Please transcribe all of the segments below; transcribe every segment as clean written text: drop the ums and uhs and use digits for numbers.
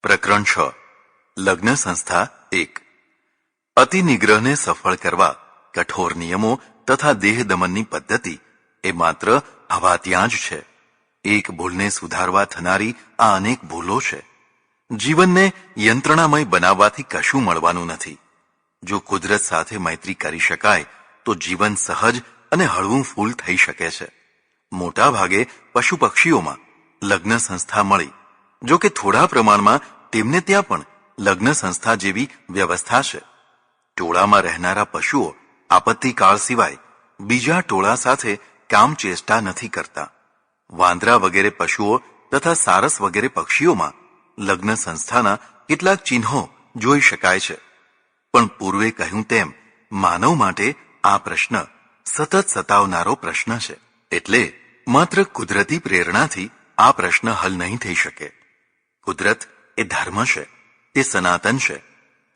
પ્રકરણ 6 લગ્ન સંસ્થા 1 અતિ નિગ્રહને સફળ કરવા કઠોર નિયમો તથા દેહ દમનની પદ્ધતિ એ માત્ર હવા ત્યાં જ છે. એક ભૂલને સુધારવા થનારી આ અનેક ભૂલો છે. જીવનને યંત્રણામય બનાવવાથી કશું મળવાનું નથી. જો કુદરત સાથે મૈત્રી કરી શકાય તો જીવન સહજ અને હળવું ફૂલ થઈ શકે છે. મોટા ભાગે પશુ પક્ષીઓમાં લગ્ન સંસ્થા મળી, જો કે થોડા પ્રમાણમાં તેમને ત્યાં પણ લગ્ન સંસ્થા જેવી વ્યવસ્થા છે. ટોળામાં રહેનારા પશુઓ આપત્તિકાળ સિવાય બીજા ટોળા સાથે કામચેષ્ટા નથી કરતા. વાંદરા વગેરે પશુઓ તથા સારસ વગેરે પક્ષીઓમાં લગ્ન સંસ્થાના કેટલાક ચિહ્નો જોઈ શકાય છે. પણ પૂર્વે કહ્યું તેમ માનવ માટે આ પ્રશ્ન સતત સતાવનારો પ્રશ્ન છે. એટલે માત્ર કુદરતી પ્રેરણાથી આ પ્રશ્ન હલ નહીં થઈ શકે. કુદરત એ ધર્મ છે, તે સનાતન છે,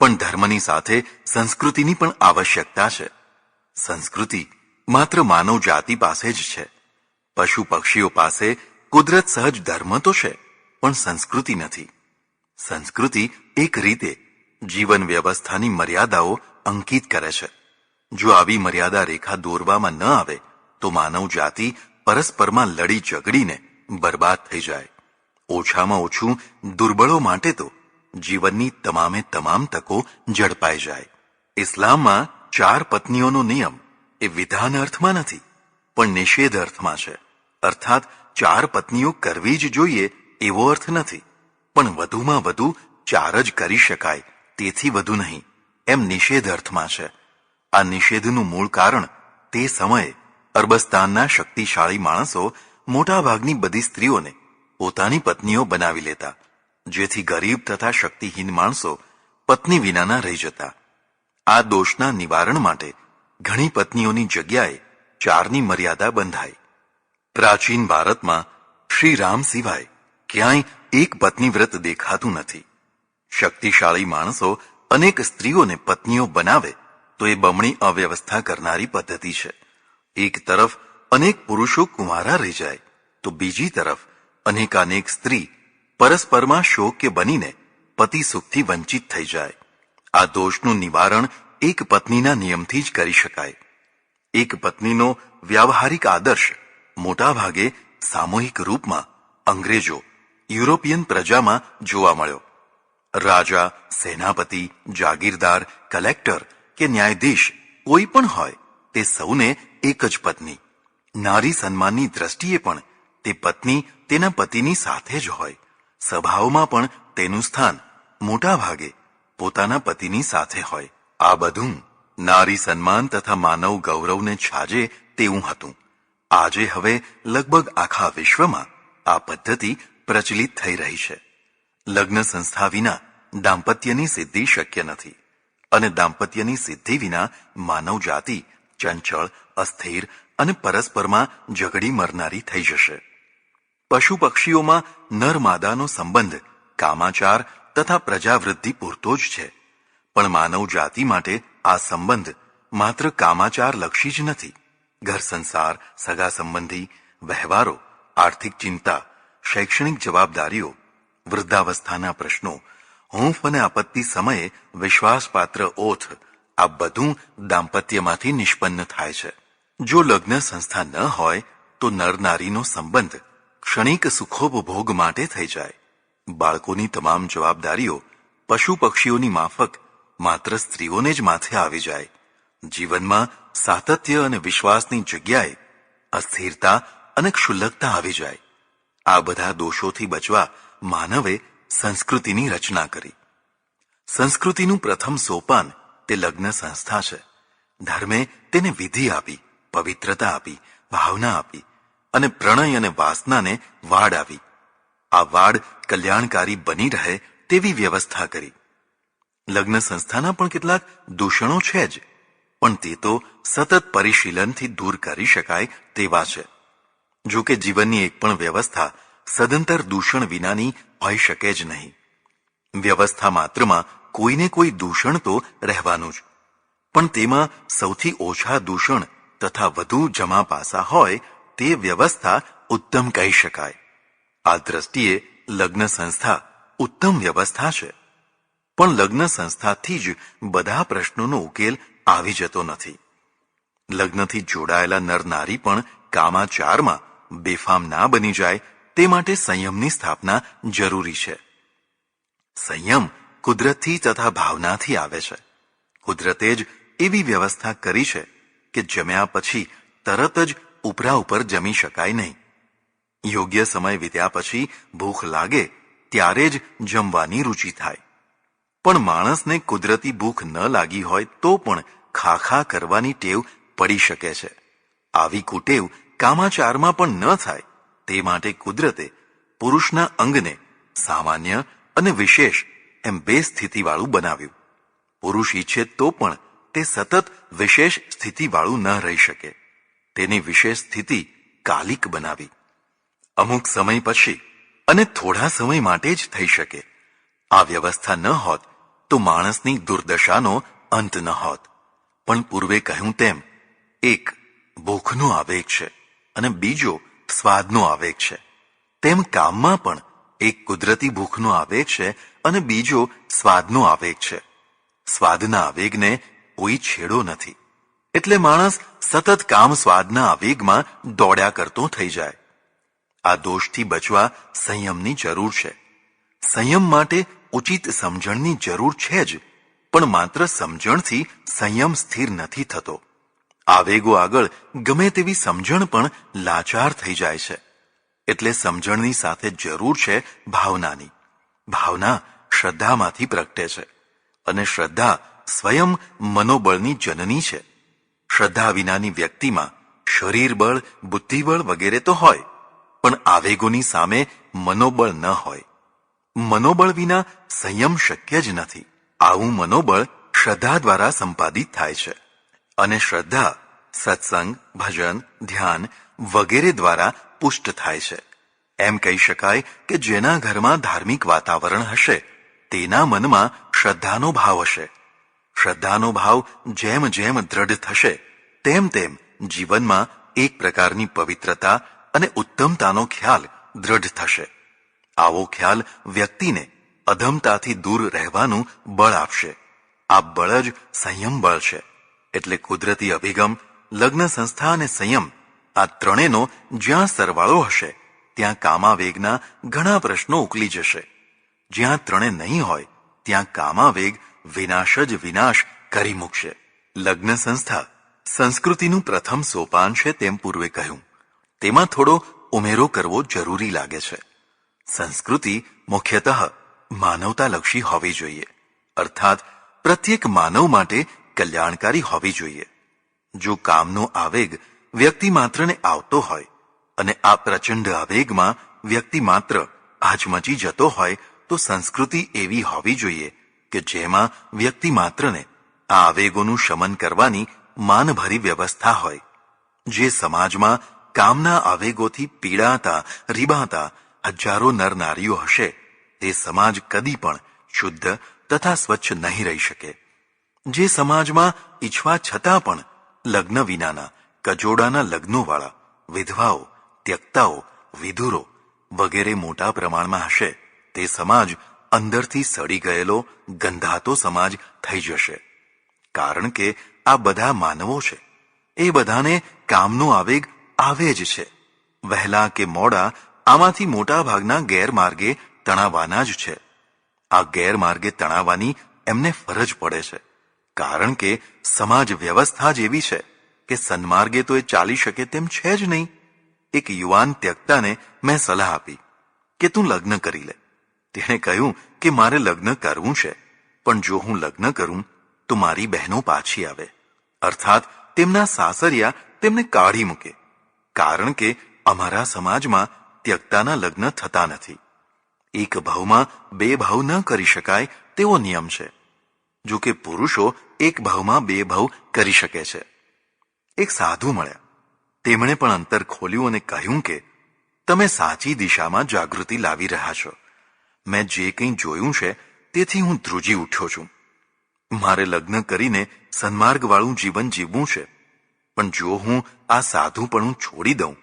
પણ ધર્મની સાથે સંસ્કૃતિની પણ આવશ્યકતા છે. સંસ્કૃતિ માત્ર માનવ જાતિ પાસે જ છે. પશુ પક્ષીઓ પાસે કુદરત સહજ ધર્મ તો છે, પણ સંસ્કૃતિ નથી. સંસ્કૃતિ એક રીતે જીવન વ્યવસ્થાની મર્યાદાઓ અંકિત કરે છે. જો આવી મર્યાદા રેખા દોરવામાં ન આવે તો માનવ જાતિ પરસ્પરમાં લડી ઝઘડીને બરબાદ થઈ જાય. ઓછામાં ઓછું દુર્બળો માટે તો જીવનની તમામે તમામ તકો ઝડપાઈ જાય. ઇસ્લામમાં 4 પત્નીઓનો નિયમ એ વિધાન અર્થમાં નથી, પણ નિષેધ અર્થમાં છે. અર્થાત 4 પત્નીઓ કરવી જ જોઈએ એવો અર્થ નથી, પણ વધુમાં વધુ 4 જ કરી શકાય, તેથી વધુ નહીં, એમ નિષેધ અર્થમાં છે. આ નિષેધનું મૂળ કારણ તે સમયે અરબસ્તાનના શક્તિશાળી માણસો મોટાભાગની બધી સ્ત્રીઓને પોતાની પત્નીઓ બનાવી લેતા, જેથી ગરીબ તથા શક્તિહીન માણસો પત્ની વિનાના રહી જતા. આ દોષના નિવારણ માટે ઘણી પત્નીઓની જગ્યાએ 4ની મર્યાદા બંધાઈ. પ્રાચીન ભારતમાં શ્રી રામ સિવાય ક્યાંય એક પત્ની વ્રત દેખાતું નથી. શક્તિશાળી માણસો અનેક સ્ત્રીઓને પત્નીઓ બનાવે તો એ બમણી અવ્યવસ્થા કરનારી પદ્ધતિ છે. એક તરફ અનેક પુરુષો કુંવારા રહી જાય તો બીજી તરફ અનેકાનેક સ્ત્રી પરસ્પરમાં શોક્ય બનીને પતિ સુખથી વંચિત થઈ જાય. આ દોષનું નિવારણ એક પત્નીના નિયમથી જ કરી શકાય. એક પત્નીનો વ્યાવહારિક આદર્શ મોટાભાગે સામૂહિક રૂપમાં અંગ્રેજો, યુરોપિયન પ્રજામાં જોવા મળ્યો. રાજા, સેનાપતિ, જાગીરદાર, કલેક્ટર કે ન્યાયાધીશ કોઈ પણ હોય, તે સૌને એક જ પત્ની. નારી સન્માનની દ્રષ્ટિએ પણ તે પત્ની તેના પતિની સાથે જ હોય. સભાઓમાં પણ તેનું સ્થાન મોટા ભાગે પોતાના પતિની સાથે હોય. આ બધું નારી સન્માન તથા માનવ ગૌરવને છાજે તેવું હતું. આજે હવે લગભગ આખા વિશ્વમાં આ પદ્ધતિ પ્રચલિત થઈ રહી છે. લગ્ન સંસ્થા વિના દાંપત્યની સિદ્ધિ શક્ય નથી, અને દાંપત્યની સિદ્ધિ વિના માનવ જાતિ ચંચળ, અસ્થિર અને પરસ્પરમાં ઝઘડી મરનારી થઈ જશે. પશુ પક્ષીઓમાં નર માદાનો સંબંધ કામાચાર તથા પ્રજાવૃદ્ધિ પૂરતો જ છે, પણ માનવ જાતિ માટે આ સંબંધ માત્ર કામાચાર લક્ષી જ નથી. ઘર સંસાર, સગા સંબંધી, વ્યવહારો, આર્થિક ચિંતા, શૈક્ષણિક જવાબદારીઓ, વૃદ્ધાવસ્થાના પ્રશ્નો, હૂંફ અને આપત્તિ સમયે વિશ્વાસપાત્ર ઓથ, આ બધું દાંપત્યમાંથી નિષ્પન્ન થાય છે. જો લગ્ન સંસ્થા ન હોય તો નર નારીનો સંબંધ ક્ષણિક સુખોપભોગ માટે થઈ જાય. બાળકોની તમામ જવાબદારીઓ પશુ પક્ષીઓની માફક માત્ર સ્ત્રીઓને જ માથે આવી જાય. જીવનમાં સાતત્ય અને વિશ્વાસની જગ્યાએ અસ્થિરતા અને ક્ષુલ્લકતા આવી જાય. આ બધા દોષોથી બચવા માનવે સંસ્કૃતિની રચના કરી. સંસ્કૃતિનું પ્રથમ સોપાન તે લગ્ન સંસ્થા છે. ધર્મે તેને વિધિ આપી, પવિત્રતા આપી, ભાવના આપી અને પ્રણય અને વાસનાને વાડ આવી. આ વાડ કલ્યાણકારી બની રહે તેવી વ્યવસ્થા કરી. લગ્ન સંસ્થાના પણ કેટલાક દૂષણો છે જ, પણ તે તો સતત પરિશીલનથી દૂર કરી શકાય તેવા છે. જો કે જીવનની એક પણ વ્યવસ્થા સદંતર દૂષણ વિનાની હોઈ શકે જ નહીં. વ્યવસ્થા માત્રમાં કોઈને કોઈ દૂષણ તો રહેવાનું જ, પણ તેમાં સૌથી ઓછા દૂષણ તથા વધુ જમા પાસા હોય તે વ્યવસ્થા ઉત્તમ કહી શકાય. આ દ્રષ્ટિએ લગ્ન સંસ્થા ઉત્તમ વ્યવસ્થા છે, પણ લગ્ન સંસ્થાથી જ બધા પ્રશ્નોનો ઉકેલ આવી જતો નથી. લગ્નથી જોડાયેલા નર નારી પણ કામાચારમાં બેફામ ના બની જાય તે માટે સંયમની સ્થાપના જરૂરી છે. સંયમ કુદરતથી તથા ભાવનાથી આવે છે. કુદરતે જ એવી વ્યવસ્થા કરી છે કે જમ્યા પછી તરત જ ઉપરા ઉપર જમી શકાય નહીં. યોગ્ય સમય વીત્યા પછી ભૂખ લાગે ત્યારે જ જમવાની રુચિ થાય. પણ માણસને કુદરતી ભૂખ ન લાગી હોય તો પણ ખાખા કરવાની ટેવ પડી શકે છે. આવી કુટેવ કામાચારમાં પણ ન થાય તે માટે કુદરતે પુરુષના અંગને સામાન્ય અને વિશેષ એમ બે સ્થિતિવાળું બનાવ્યું. પુરુષ ઈચ્છે તો પણ તે સતત વિશેષ સ્થિતિવાળું ન રહી શકે. તેની વિશેષ સ્થિતિ કાલિક બનાવી. અમુક સમય પછી અને થોડા સમય માટે જ થઈ શકે. આ વ્યવસ્થા ન હોત તો માણસની દુર્દશાનો અંત ન હોત. પણ પૂર્વે કહ્યું તેમ એક ભૂખનો આવેગ છે અને બીજો સ્વાદનો આવેગ છે. તેમ કામમાં પણ એક કુદરતી ભૂખનો આવેગ છે અને બીજો સ્વાદનો આવેગ છે. સ્વાદના આવેગને કોઈ છેડો નથી. એટલે માણસ સતત કામ સ્વાદના આવેગમાં દોડ્યા કરતો થઈ જાય. આ દોષથી બચવા સંયમની જરૂર છે. સંયમ માટે ઉચિત સમજણની જરૂર છે જ, પણ માત્ર સમજણથી સંયમ સ્થિર નથી થતો. આવેગો આગળ ગમે તેવી સમજણ પણ લાચાર થઈ જાય છે. એટલે સમજણની સાથે જરૂર છે ભાવનાની. ભાવના શ્રદ્ધામાંથી પ્રગટે છે અને શ્રદ્ધા સ્વયં મનોબળની જનની છે. શ્રદ્ધા વિનાની વ્યક્તિમાં શરીર બળ, બુદ્ધિબળ વગેરે તો હોય, પણ આવેગોની સામે મનોબળ ન હોય. મનોબળ વિના સંયમ શક્ય જ નથી. આવું મનોબળ શ્રદ્ધા દ્વારા સંપાદિત થાય છે અને શ્રદ્ધા સત્સંગ, ભજન, ધ્યાન વગેરે દ્વારા પુષ્ટ થાય છે. એમ કહી શકાય કે જેના ઘરમાં ધાર્મિક વાતાવરણ હશે તેના મનમાં શ્રદ્ધાનો ભાવ હશે. શ્રદ્ધાનો ભાવ જેમ જેમ દ્રઢ થશે તેમ તેમ જીવનમાં એક પ્રકારની પવિત્રતા અને ઉત્તમતાનો ખ્યાલ દ્રઢ થશે. આવો ખ્યાલ વ્યક્તિને અધમતાથી દૂર રહેવાનું બળ આપશે. આ બળ જ સંયમ બળ છે. એટલે કુદરતી અભિગમ, લગ્ન સંસ્થા અને સંયમ આ ત્રણેયનો જ્યાં સરવાળો હશે ત્યાં કામાવેગના ઘણા પ્રશ્નો ઉકલી જશે. જ્યાં ત્રણે નહીં હોય ત્યાં કામાવેગ વિનાશ જ વિનાશ કરી મૂકશે. લગ્ન સંસ્થા સંસ્કૃતિનું પ્રથમ સોપાન છે તેમ પૂર્વે કહ્યું. તેમાં થોડો ઉમેરો કરવો જરૂરી લાગે છે. સંસ્કૃતિ મુખ્યતઃ માનવતાલક્ષી હોવી જોઈએ, અર્થાત પ્રત્યેક માનવ માટે કલ્યાણકારી હોવી જોઈએ. જો કામનો આવેગ વ્યક્તિ માત્રને આવતો હોય અને આ પ્રચંડ આવેગમાં વ્યક્તિ માત્ર હાચમચી જતો હોય તો સંસ્કૃતિ એવી હોવી જોઈએ કે જેમાં વ્યક્તિ માત્રને આ આવેગોનું શમન કરવાની માનભરી વ્યવસ્થા હોય. જે સમાજમાં કામના આવેગોથી પીડાતા રીબાતા હજારો નર નારીઓ હશે તે સમાજ કદી પણ શુદ્ધ તથા સ્વચ્છ નહીં રહી શકે. જે સમાજમાં ઈચ્છવા છતાં પણ લગ્ન વિનાના કજોડાના લગ્નોવાળા વિધવાઓ, ત્યક્તાઓ, વિધુરો વગેરે મોટા પ્રમાણમાં હશે તે સમાજ અંદરથી સડી ગયેલો ગંધાતો સમાજ થઈ જશે. કારણ કે આ બધા માનવો છે. એ બધાને કામનો આવેગ આવે જ છે. વહેલા કે મોડા આમાંથી મોટા ભાગના ગેરમાર્ગે તણાવવાના જ છે. આ ગેરમાર્ગે તણાવવાની એમને ફરજ પડે છે. કારણ કે સમાજ વ્યવસ્થા જ એવી છે કે સન્માર્ગે તો એ ચાલી શકે તેમ છે જ નહીં. એક યુવાન ત્યક્તાને મેં સલાહ આપી કે તું લગ્ન કરી લે. તેણે કહ્યું કે મારે લગ્ન કરવું છે, પણ જો હું લગ્ન કરું તો મારી બહેનો પાછી આવે, અર્થાત તેમના સાસરિયા તેમને કાઢી મૂકે. કારણ કે અમારા સમાજમાં ત્યક્તાના લગ્ન થતા નથી. એક ભાવમાં બે ભાવ ન કરી શકાય તેવો નિયમ છે. જો કે પુરુષો એક ભાવમાં બે ભાવ કરી શકે છે. એક સાધુ મળ્યા. તેમણે પણ અંતર ખોલ્યું અને કહ્યું કે તમે સાચી દિશામાં જાગૃતિ લાવી રહ્યા છો. મેં જે કંઈ જોયું છે તેથી હું ધ્રુજી ઉઠ્યો છું. મારે લગ્ન કરીને સન્માર્ગવાળું જીવન જીવવું છે, પણ જો હું આ સાધુપણું છોડી દઉં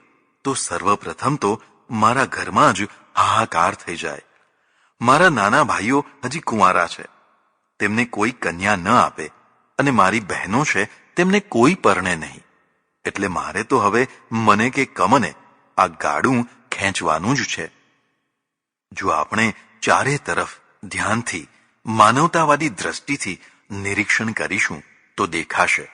તો સર્વપ્રથમ તો મારા ઘરમાં જ હાહાકાર થઈ જાય. મારા નાના ભાઈઓ હજી કુંવારા છે, તેમને કોઈ કન્યા ન આપે, અને મારી બહેનો છે તેમને કોઈ પરણે નહીં, એટલે મારે તો હવે મને કે કમને આ ગાડું ખેંચવાનું જ છે. જો આપણે ચારે તરફ ધ્યાનથી માનવતાવાદી દ્રષ્ટિથી નિરીક્ષણ કરીશું તો દેખાશે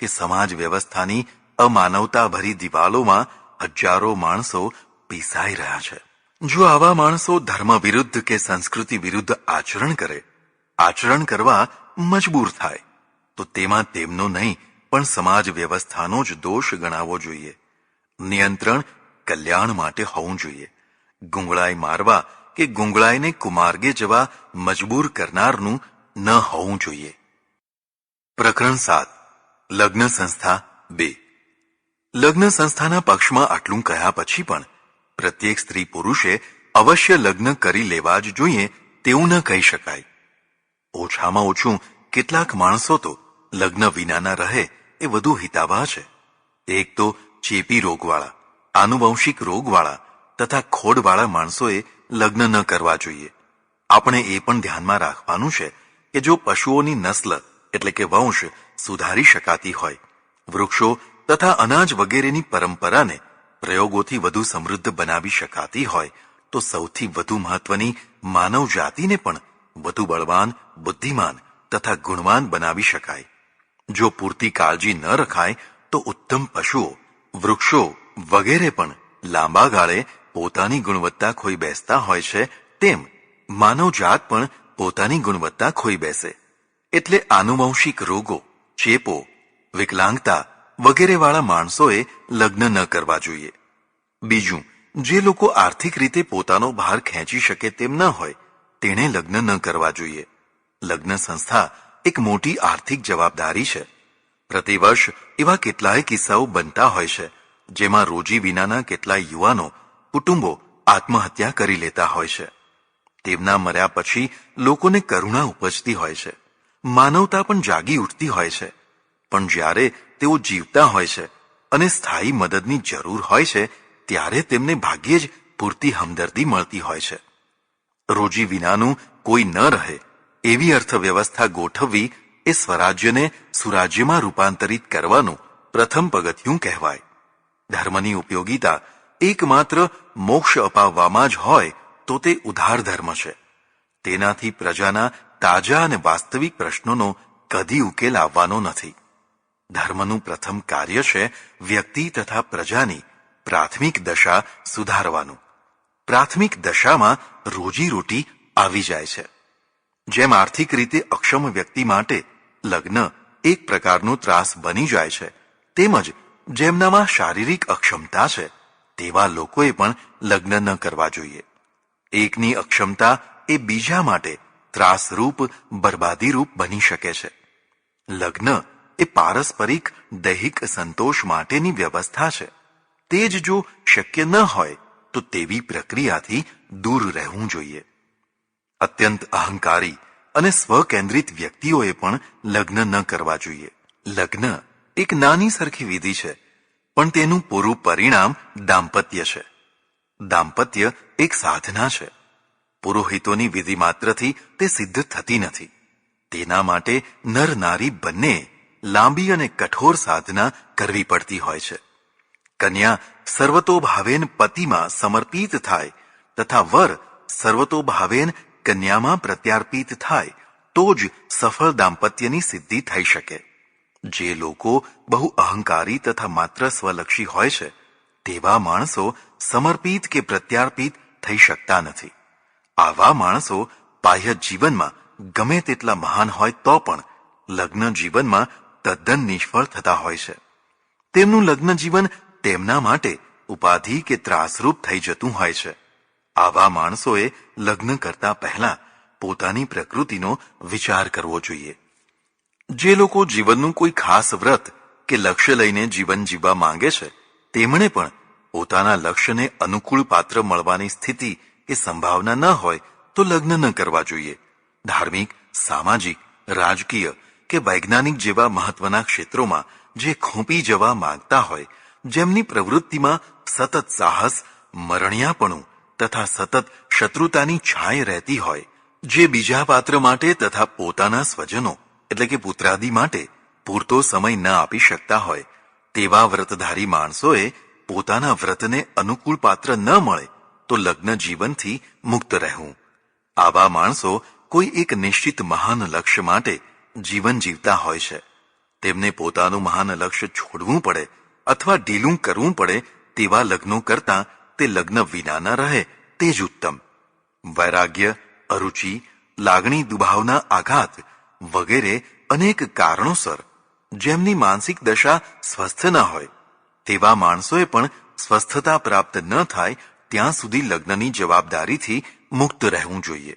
કે સમાજ વ્યવસ્થાની અમાનવતાભરી દિવાલોમાં હજારો માણસો પીસાઈ રહ્યા છે. જો આવા માણસો ધર્મ વિરુદ્ધ કે સંસ્કૃતિ વિરુદ્ધ આચરણ કરવા મજબૂર થાય તો તેમાં તેમનો નહીં પણ સમાજ વ્યવસ્થાનો જ દોષ ગણાવવો જોઈએ. નિયંત્રણ કલ્યાણ માટે હોવું જોઈએ. ગુંગળાઈ મારવા કે ગુંગળાઈને કુમાર્ગે જવા મજબૂર કરનારનું ન હોવું જોઈએ. પ્રકરણ 7. લગ્ન સંસ્થા 2. લગ્ન સંસ્થાના પક્ષમાં આટલું કહ્યા પછી પણ પ્રત્યેક સ્ત્રી પુરુષે અવશ્ય લગ્ન કરી લેવા જ જોઈએ તેવું ન કહી શકાય. ઓછામાં ઓછું કેટલાક માણસો તો લગ્ન વિનાના રહે એ વધુ હિતાવહ છે. એક તો ચેપી રોગવાળા, આનુવંશિક રોગવાળા તથા ખોડવાળા માણસોએ લગ્ન ન કરવા જોઈએ. આપણે એ પણ ધ્યાનમાં રાખવાનું છે કે જો પશુઓની નસ્લ એટલે કે વંશ સુધારી શકાતી હોય, વૃક્ષો તથા અનાજ વગેરેની પરંપરાને પ્રયોગોથી વધુ સમૃદ્ધ બનાવી શકાતી હોય તો સૌથી વધુ મહત્વની માનવ જાતિને પણ વધુ બળવાન, બુદ્ધિમાન તથા ગુણવાન બનાવી શકાય. જો પૂરતી કાળજી ન રખાય તો ઉત્તમ પશુઓ, વૃક્ષો વગેરે પણ લાંબા ગાળે પોતાની ગુણવત્તા ખોઈ બેસતા હોય છે, તેમ માનવજાત પણ પોતાની ગુણવત્તા ખોઈ બેસે. એટલે આનુવંશિક રોગો, ચેપો, વિકલાંગતા વગેરે વાળા માણસોએ લગ્ન ન કરવા જોઈએ. બીજું, જે લોકો આર્થિક રીતે પોતાનો ભાર ખેંચી શકે તેમ ન હોય તેણે લગ્ન ન કરવા જોઈએ. લગ્ન સંસ્થા એક મોટી આર્થિક જવાબદારી છે. પ્રતિવર્ષ એવા કેટલાય કિસ્સાઓ બનતા હોય છે જેમાં રોજી વિનાના કેટલાય યુવાનો, કુટુંબો આત્મહત્યા કરી લેતા હોય છે. તેમના મર્યા પછી લોકોને કરુણા ઉપજતી હોય છે, માનવતા પણ જાગી ઉઠતી હોય છે. પણ જ્યારે તેઓ જીવતા હોય છે અને સ્થાયી મદદની જરૂર હોય છે ત્યારે તેમને ભાગ્યે જ પૂરતી હમદર્દી મળતી હોય છે. રોજી વિનાનું કોઈ ન રહે એવી અર્થવ્યવસ્થા ગોઠવવી એ સ્વરાજ્યને સુરાજ્યમાં રૂપાંતરિત કરવાનું પ્રથમ પગથિયું કહેવાય. ધર્મની ઉપયોગિતા એકમાત્ર મોક્ષ અપાવવામાં જ હોય તો તે ઉદાર ધર્મ છે. તેનાથી પ્રજાના તાજા અને વાસ્તવિક પ્રશ્નોનો કદી ઉકેલ આવવાનો નથી. ધર્મનું પ્રથમ કાર્ય છે વ્યક્તિ તથા પ્રજાની પ્રાથમિક દશા સુધારવાનું. પ્રાથમિક દશામાં રોજીરોટી આવી જાય છે. જેમ આર્થિક રીતે અક્ષમ વ્યક્તિ માટે લગ્ન એક પ્રકારનો ત્રાસ બની જાય છે, તેમજ જેમનામાં શારીરિક અક્ષમતા છે તેવા લોકોએ પણ લગ્ન ન કરવા જોઈએ. એકની અક્ષમતા એ બીજા માટે ત્રાસરૂપ, બરબાદીરૂપ બની શકે છે. લગ્ન એ પારસ્પરિક દૈહિક સંતોષ માટેની વ્યવસ્થા છે. તે જ જો શક્ય ન હોય તો તેવી પ્રક્રિયાથી દૂર રહેવું જોઈએ. અત્યંત અહંકારી અને સ્વકેન્દ્રિત વ્યક્તિઓએ પણ લગ્ન ન કરવા જોઈએ. લગ્ન એક નાની સરખી વિધિ છે, પણ તેનું પૂરું પરિણામ દાંપત્ય છે. દાંપત્ય એક સાધના છે. પુરોહિતોની વિધિ માત્રથી તે સિદ્ધ થતી નથી. તેના માટે નર નારી બંને લાંબી અને કઠોર સાધના કરવી પડતી હોય છે. કન્યા સર્વતોભાવેન પતિમાં સમર્પિત થાય તથા વર સર્વતોભાવેન કન્યામાં પ્રત્યાર્પિત થાય તો જ સફળ દાંપત્યની સિદ્ધિ થઈ શકે. જે લોકો બહુ અહંકારી તથા માત્ર સ્વલક્ષી હોય છે તેવા માણસો સમર્પિત કે પ્રત્યાર્પિત થઈ શકતા નથી. આવા માણસો બાહ્ય જીવનમાં ગમે તેટલા મહાન હોય તો પણ લગ્ન જીવનમાં તદ્દન નિષ્ફળ થતા હોય છે. તેમનું લગ્ન જીવન તેમના માટે ઉપાધિ કે ત્રાસરૂપ થઈ જતું હોય છે. આવા માણસોએ લગ્ન કરતા પહેલા પોતાની પ્રકૃતિનો વિચાર કરવો જોઈએ. જે લોકો જીવનનું કોઈ ખાસ વ્રત કે લક્ષ્ય લઈને જીવન જીવવા માંગે છે તેમણે પણ પોતાના લક્ષ્યને અનુકૂળ પાત્ર મળવાની સ્થિતિ કે સંભાવના ન હોય તો લગ્ન ન કરવા જોઈએ. ધાર્મિક, સામાજિક, રાજકીય કે વૈજ્ઞાનિક જેવા મહત્વના ક્ષેત્રોમાં જે ખૂંપી જવા માંગતા હોય, જેમની પ્રવૃત્તિમાં સતત સાહસ, મરણિયાપણું તથા સતત શત્રુતાની છાય રહેતી હોય, જે બીજા પાત્ર માટે તથા પોતાના સ્વજનો એટલે કે પુત્રાદિ માટે પૂરતો સમય ન આપી શકતા હોય, તેવા વ્રતધારી માણસોએ પોતાના વ્રતને અનુકૂળ પાત્ર ન મળે તો લગ્ન જીવનથી મુક્ત રહેવું. આવા માણસો કોઈ એક નિશ્ચિત મહાન લક્ષ્ય માટે જીવન જીવતા હોય છે. તેમને પોતાનું મહાન લક્ષ્ય છોડવું પડે અથવા ઢીલું કરવું પડે તેવા લગ્નો કરતાં તે લગ્ન વિના ન રહે તે જ ઉત્તમ. વૈરાગ્ય, અરુચિ, લાગણી દુભાવના આઘાત વગેરે અનેક કારણોસર જેમની માનસિક દશા સ્વસ્થ ન હોય, તેવા માણસોએ પણ સ્વસ્થતા પ્રાપ્ત ન થાય ત્યાં સુધી લગ્નની જવાબદારીથી મુક્ત રહેવું જોઈએ.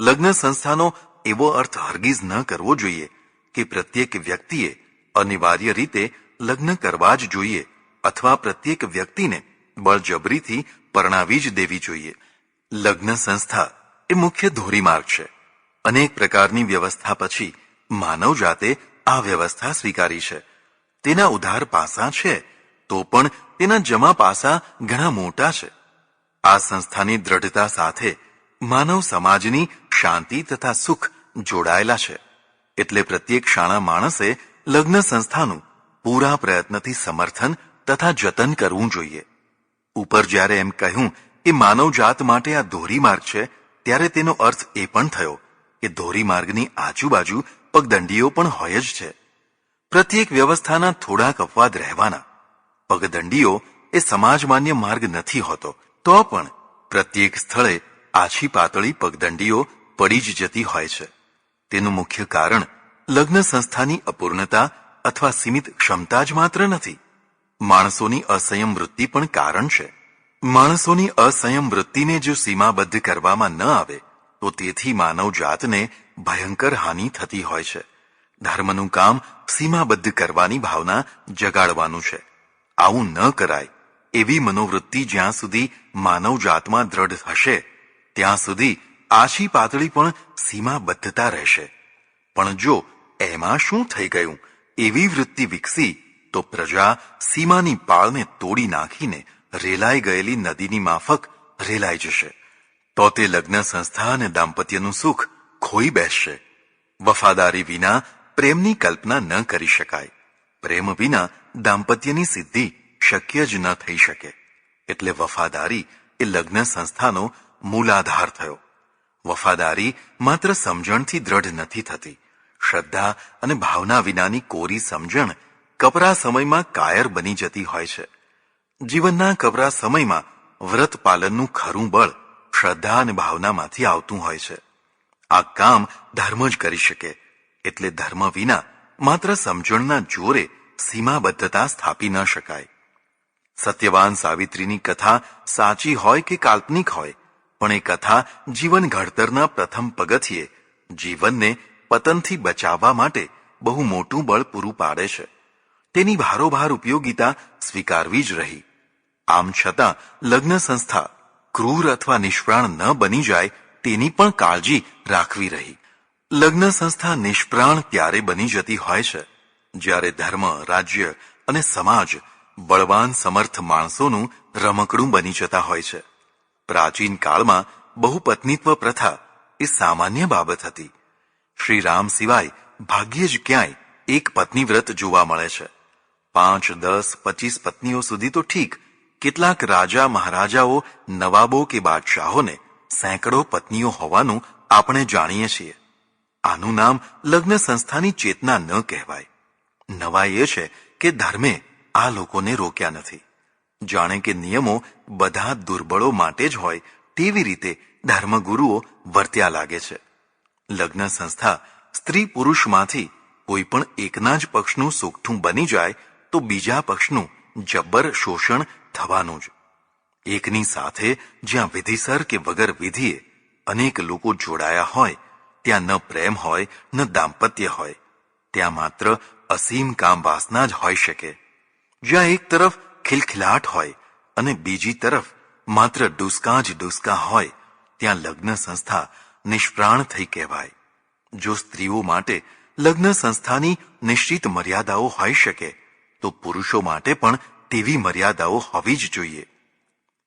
લગ્ન સંસ્થાનો એવો અર્થ હરગીઝ ન કરવો જોઈએ કે પ્રત્યેક વ્યક્તિએ અનિવાર્ય રીતે લગ્ન કરવા જ જોઈએ અથવા પ્રત્યેક વ્યક્તિને બળજબરીથી પરણાવી જ દેવી જોઈએ. લગ્ન સંસ્થા એ મુખ્ય ધોરીમાર્ગ છે. અનેક પ્રકારની વ્યવસ્થા પછી માનવ જાતે આ વ્યવસ્થા સ્વીકારી છે. તેના ઉધાર પાસા છે તો પણ તેના જમા પાસા ઘણા મોટા છે. આ સંસ્થાની દ્રઢતા સાથે માનવ સમાજની શાંતિ તથા સુખ જોડાયેલા છે. એટલે પ્રત્યેક શાણા માણસે લગ્ન સંસ્થાનું પૂરા પ્રયત્નથી સમર્થન તથા જતન કરવું જોઈએ. ઉપર જ્યારે એમ કહ્યું કે માનવ જાત માટે આ ધોરીમાર્ગ છે, ત્યારે તેનો અર્થ એ પણ થયો કે ધોરીમાર્ગની આજુબાજુ પગદંડીઓ પણ હોય જ છે. પ્રત્યેક વ્યવસ્થાના થોડાક અપવાદ રહેવાના. પગદંડીઓ એ સમાજમાન્ય માર્ગ નથી હોતો, તો પણ પ્રત્યેક સ્થળે આછી પાતળી પગદંડીઓ પડી જ જતી હોય છે. તેનું મુખ્ય કારણ લગ્ન સંસ્થાની અપૂર્ણતા અથવા સીમિત ક્ષમતા જ માત્ર નથી. માણસોની અસંયમ વૃત્તિ પણ કારણ છે. માણસોની અસંયમ વૃત્તિને જો સીમાબદ્ધ કરવામાં ન આવે તો તેથી માનવ જાતને ભયંકર હાનિ થતી હોય છે. ધર્મનું કામ સીમાબદ્ધ કરવાની ભાવના જગાડવાનું છે. આવું ન કરાય એવી મનોવૃત્તિ જ્યાં સુધી માનવ જાતમાં દ્રઢ હશે ત્યાં સુધી આછી પાતળી પણ સીમાબદ્ધતા રહેશે. પણ જો એમાં શું થઈ ગયું એવી વૃત્તિ વિકસી તો પ્રજા સીમાની પાળને તોડી નાખીને રેલાઈ ગયેલી નદીની માફક રેલાઈ જશે. તો તે લગ્ન સંસ્થા અને દાંપત્યનું સુખ ખોઈ બેસશે. વફાદારી વિના પ્રેમની કલ્પના ન કરી શકાય. પ્રેમ વિના દાંપત્યની સિદ્ધિ શક્ય જ ન થઈ શકે. એટલે વફાદારી એ લગ્ન સંસ્થાનો મૂલાધાર થયો. વફાદારી માત્ર સમજણથી દ્રઢ નથી થતી. શ્રદ્ધા અને ભાવના વિનાની કોરી સમજણ કપરા સમયમાં કાયર બની જતી હોય છે. જીવનના કપરા સમયમાં વ્રત પાલનનું ખરું બળ શ્રદ્ધા અને ભાવનામાંથી આવતું હોય છે. આ કામ ધર્મ જ કરી શકે. એટલે ધર્મ વિના માત્ર સમજણના જોરે સીમાબદ્ધતા સ્થાપી ન શકાય. સત્યવાન સાવિત્રીની કથા સાચી હોય કે કાલ્પનિક હોય, પણ એ કથા જીવન ઘડતરના પ્રથમ પગથિયે જીવનને પતનથી બચાવવા માટે બહુ મોટું બળ પૂરું પાડે છે. તેની ભારોભાર ઉપયોગિતા સ્વીકારવી જ રહી. આમ છતાં લગ્ન સંસ્થા ક્રૂર અથવા નિષ્પ્રાણ ન બની જાય તેની પણ કાળજી રાખવી રહી. લગ્ન સંસ્થા નિષ્પ્રાણ ત્યારે બની જતી હોય છે જ્યારે ધર્મ, રાજ્ય અને સમાજ બળવાન સમર્થ માણસોનું રમકડું બની જતા હોય છે. પ્રાચીન કાળમાં બહુપત્નીત્વ પ્રથા એ સામાન્ય બાબત હતી. શ્રી રામ સિવાય ભાગ્યે જ ક્યાંય એક પત્ની વ્રત જોવા મળે છે. 5, 10, 25 પત્નીઓ સુધી તો ઠીક, કેટલાક રાજા મહારાજાઓ, નવાબો કે બાદશાહોને સેંકડો પત્નીઓ હોવાનું આપણે જાણીએ છીએ. આનું નામ લગ્ન સંસ્થાની ચેતના ન કહેવાય. નવાઈ એ છે કે ધર્મે આ લોકોને રોક્યા નથી. જાણે કે નિયમો બધા દુર્બળો માટે જ હોય તેવી રીતે ધર્મગુરુઓ વર્ત્યા લાગે છે. લગ્ન સંસ્થા સ્ત્રી પુરુષમાંથી કોઈ પણ એકના જ પક્ષનું સુગઠું બની જાય તો બીજા પક્ષનું જબ્બર શોષણ થવાનું જ. એકની સાથે જ્યાં વિધિસર કે વગર વિધિએ અનેક લોકો જોડાયા હોય ત્યાં ન પ્રેમ હોય ન દાંપત્ય હોય. ત્યાં માત્ર અસીમ કામ વાસના જ હોઈ શકે. જ્યાં એક તરફ ખિલખિલાટ હોય અને બીજી તરફ માત્ર ડુસકા જ ડુસકા હોય ત્યાં લગ્ન સંસ્થા નિષ્પ્રાણ થઈ કહેવાય. જો સ્ત્રીઓ માટે લગ્ન સંસ્થાની નિશ્ચિત મર્યાદાઓ હોઈ શકે તો પુરુષો માટે પણ તેવી મર્યાદાઓ હોવી જ જોઈએ.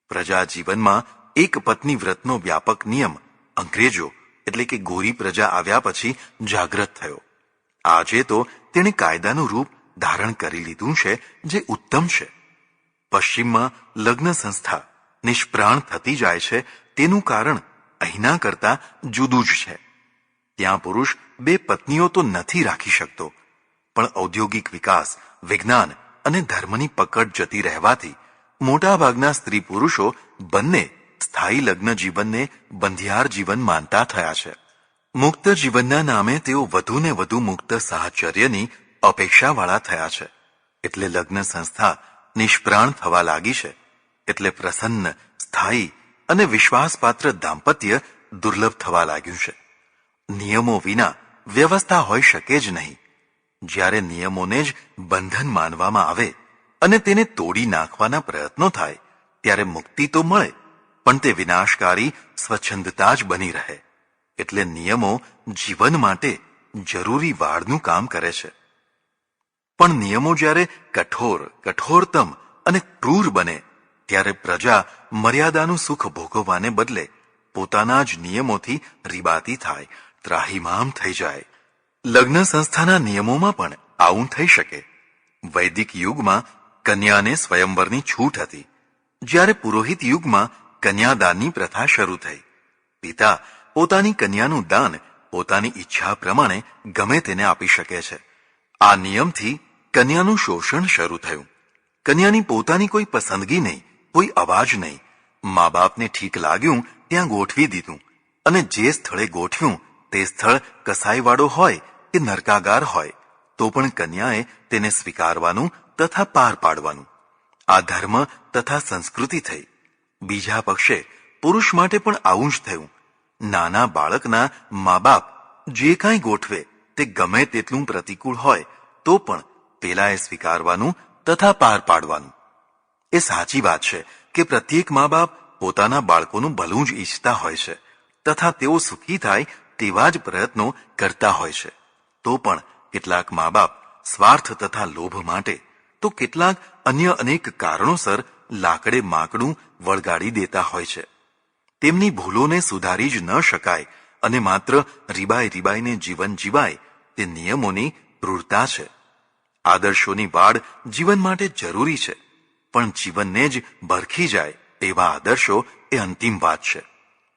પ્રજા જીવનમાં એક પત્ની વ્રતનો વ્યાપક નિયમ અંગ્રેજો એટલે કે ગોરી પ્રજા આવ્યા પછી જાગૃત થયો. આજે તો તેણે કાયદાનું રૂપ ધારણ કરી લીધું છે, જે ઉત્તમ છે. પશ્ચિમમાં લગ્ન સંસ્થા નિષ્પ્રાણ થતી જાય છે તેનું કારણ અહીંના કરતા જુદું જ છે. ત્યાં પુરુષ બે પત્નીઓ તો નથી રાખી શકતો, પણ ઔદ્યોગિક વિકાસ, વિજ્ઞાન અને ધર્મની પકડ જતી રહેવાથી મોટાભાગના સ્ત્રી પુરુષો બંને સ્થાયી લગ્ન જીવનને બંધિયાર જીવન માનતા થયા છે. મુક્ત જીવનના નામે તેઓ વધુ ને વધુ મુક્ત સાહચર્યની અપેક્ષાવાળા થયા છે. એટલે લગ્ન સંસ્થા નિષ્પ્રાણ થવા લાગી છે. એટલે પ્રસન્ન, સ્થાયી અને વિશ્વાસપાત્ર દાંપત્ય દુર્લભ થવા લાગ્યું છે. નિયમો વિના વ્યવસ્થા હોઈ શકે જ નહીં. જ્યારે નિયમોને જ બંધન માનવામાં આવે અને તેને તોડી નાખવાના પ્રયત્નો થાય ત્યારે મુક્તિ તો મળે, પણ તે વિનાશકારી સ્વચ્છંદતા જ બની રહે. એટલે નિયમો જીવન માટે જરૂરી વાળનું કામ કરે છે. પણ નિયમો જ્યારે કઠોરતમ અને ક્રૂર બને ત્યારે પ્રજા મર્યાદાનું સુખ ભોગવવાને બદલે પોતાના જ નિયમોથી રીબાતી થાય, ત્રાહિમામ થઈ જાય. લગ્ન સંસ્થાના નિયમોમાં પણ આવું થઈ શકે. વૈદિક યુગમાં કન્યાને સ્વયંવરની છૂટ હતી, જ્યારે પુરોહિત યુગમાં કન્યાદાનની પ્રથા શરૂ થઈ. પિતા પોતાની કન્યાનું દાન પોતાની ઈચ્છા પ્રમાણે ગમે તેને આપી શકે છે. આ નિયમથી કન્યાનું શોષણ શરૂ થયું. કન્યાની પોતાની કોઈ પસંદગી નહીં, કોઈ અવાજ નહીં. મા બાપને ઠીક લાગ્યું ત્યાં ગોઠવી દીધું, અને જે સ્થળે ગોઠવ્યું તે સ્થળ કસાઈવાળો હોય કે નરકાગાર હોય તો પણ કન્યાએ તેને સ્વીકારવાનું તથા પાર પાડવાનું. આ ધર્મ તથા સંસ્કૃતિ થઈ. બીજા પક્ષે પુરુષ માટે પણ આવું જ થયું. નાના બાળકના મા બાપ જે કાંઈ ગોઠવે તે ગમે તેટલું પ્રતિકૂળ હોય તો પણ પેલાએ સ્વીકારવાનું તથા પાર પાડવાનું. એ સાચી વાત છે કે પ્રત્યેક મા બાપ પોતાના બાળકોનું ભલું જ ઈચ્છતા હોય છે તથા તેઓ સુખી થાય તેવા જ પ્રયત્નો કરતા હોય છે. તો પણ કેટલાક મા બાપ સ્વાર્થ તથા લોભ માટે, તો કેટલાક અન્ય અનેક કારણોસર લાકડે માકડું વળગાડી દેતા હોય છે. તેમની ભૂલોને સુધારી જ ન શકાય અને માત્ર રીબાઈને જીવન જીવાય તે નિયમોની ક્રૂરતા છે. આદર્શોની વાડ જીવન માટે જરૂરી છે, પણ જીવનને જ ભરખી જાય એવા આદર્શો એ અંતિમ વાત છે.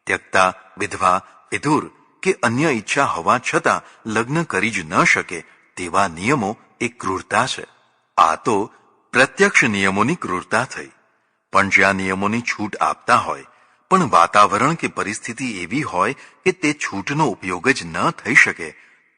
ત્યક્તા, વિધવા, વિધુર કે અન્ય ઈચ્છા હોવા છતાં લગ્ન કરી જ ન શકે તેવા નિયમો એ ક્રૂરતા છે. આ તો પ્રત્યક્ષ નિયમોની ક્રૂરતા થઈ. પણ જ્યાં નિયમોની છૂટ આપતા હોય પણ વાતાવરણ કે પરિસ્થિતિ એવી હોય કે તે છૂટનો ઉપયોગ જ ન થઈ શકે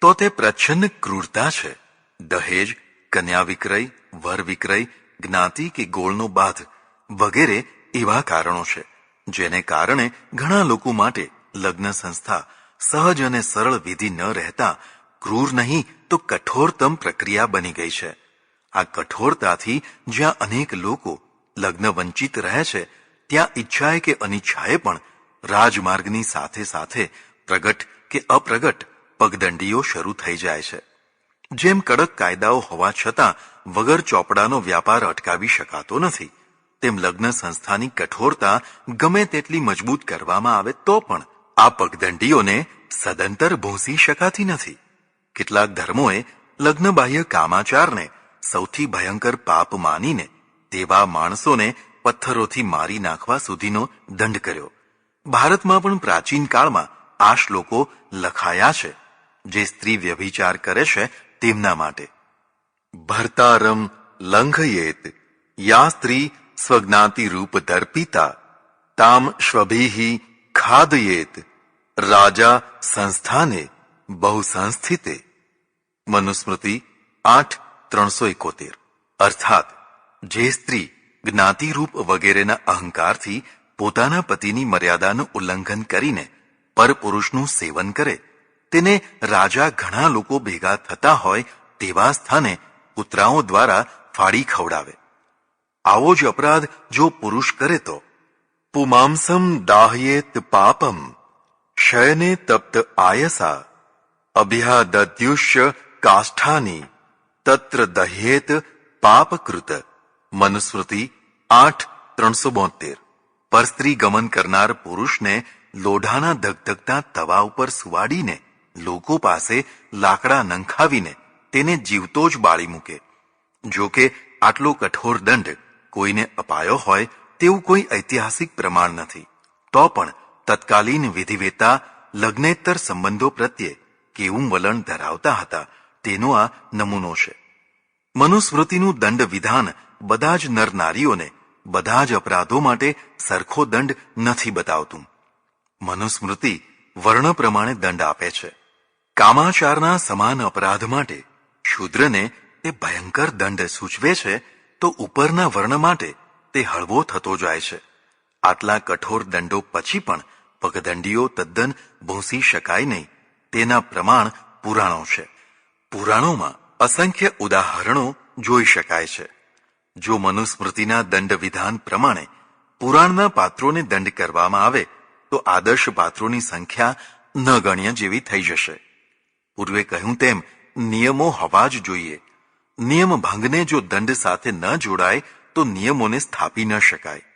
તો તે પ્રચ્છન્ન ક્રૂરતા છે. દહેજ, કન્યા વિક્રય, વર વિક્રય, જ્ઞાતિ કે ગોળનો બાધ વગેરે એવા કારણો છે જેને કારણે ઘણા લોકો માટે લગ્ન સંસ્થા સહજ અને સરળ વિધિ ન રહેતા ક્રૂર નહીં તો કઠોરતમ પ્રક્રિયા બની ગઈ છે. આ કઠોરતાથી જ્યાં અનેક લોકો લગ્ન વંચિત રહે છે ત્યાં ઈચ્છાએ કે અનિચ્છાએ પણ રાજમાર્ગની સાથે સાથે પ્રગટ કે અપ્રગટ પગદંડીઓ શરૂ થઈ જાય છે. જેમ કડક કાયદાઓ હોવા છતાં વગર ચોપડાનો વ્યાપાર અટકાવી શકાતો નથી, તેમ લગ્ન સંસ્થાની કઠોરતા ગમે તેટલી મજબૂત કરવામાં આવે તો પણ આ પગદંડીઓને સદંતર ભૂંસી શકાતી નથી. કેટલાક ધર્મોએ લગ્નબાહ્ય કામાચારને સૌથી ભયંકર પાપ માનીને તેવા માણસોને પથ્થરોથી મારી નાખવા સુધીનો દંડ કર્યો. ભારતમાં પણ પ્રાચીન કાળમાં આ શ્લોકો લખાયા છે જે સ્ત્રી વ્યભિચાર કરે છે તેમના માટે. ભર્તારમ લંઘયેત યા સ્ત્રી સ્વજ્ઞાતિ રૂપ દર્પિતા તામ શ્વભિઃ ખાદયેત રાજા સંસ્થાને બહુ સંસ્થિતે. મનુસ્મૃતિ 8:371. અર્થાત જે સ્ત્રી જ્ઞાતિરૂપ વગેરેના અહંકારથી પોતાના પતિની મર્યાદાનું ઉલ્લંઘન કરીને પરપુરુષનું સેવન કરે તેને રાજા ઘણા લોકો ભેગા થતા હોય તેવા સ્થાને કૂતરાઓ દ્વારા ફાડી ખવડાવે. આવો જ અપરાધ જો પુરુષ કરે તો પુમાંસમ દાહયેત પાપમ શયને તપ્ત આયસા અભ્યાદદ્યુષ્ય કાષ્ઠાની તત્ર દહ્યેત પાપકૃત. મનુસ્મૃતિ 8:372. પરસ્ત્રી ગમન કરનાર પુરુષને લોઢાના ધગધગતા તવા ઉપર સુવાડીને લોકો પાસે લાકડા નંખાવીને તેને જીવતો જ બાળી મૂકે. જો કે આટલો કઠોર દંડ કોઈને અપાયો હોય તેવું કોઈ ઐતિહાસિક પ્રમાણ નથી. તો પણ તત્કાલીન વિધિવેતા લગ્નેતર સંબંધો પ્રત્યે કેવું વલણ ધરાવતા હતા તેનો આ નમૂનો છે. મનુસ્મૃતિનું દંડ વિધાન બધા જ નર નારીઓને બધા જ અપરાધો માટે સરખો દંડ નથી બતાવતું. મનુસ્મૃતિ વર્ણ પ્રમાણે દંડ આપે છે. કામાચારના સમાન અપરાધ માટે શૂદ્રને તે ભયંકર દંડ સૂચવે છે તો ઉપરના વર્ણ માટે તે હળવો થતો જાય છે. આટલા કઠોર દંડો પછી પણ પગદંડીઓ તદ્દન ભૂંસી શકાય નહીં તેના પ્રમાણ પુરાણો છે. પુરાણોમાં અસંખ્ય ઉદાહરણો જોઈ શકાય છે. જો મનુસ્મૃતિના દંડ વિધાન પ્રમાણે પુરાણના પાત્રોને દંડ કરવામાં આવે તો આદર્શ પાત્રોની સંખ્યા ન ગણ્ય જેવી થઈ જશે. પૂર્વે કહ્યું તેમ નિયમો હોવા જ જોઈએ. નિયમ ભંગને જો દંડ સાથે ન જોડાય તો નિયમોને સ્થાપી ન શકાય.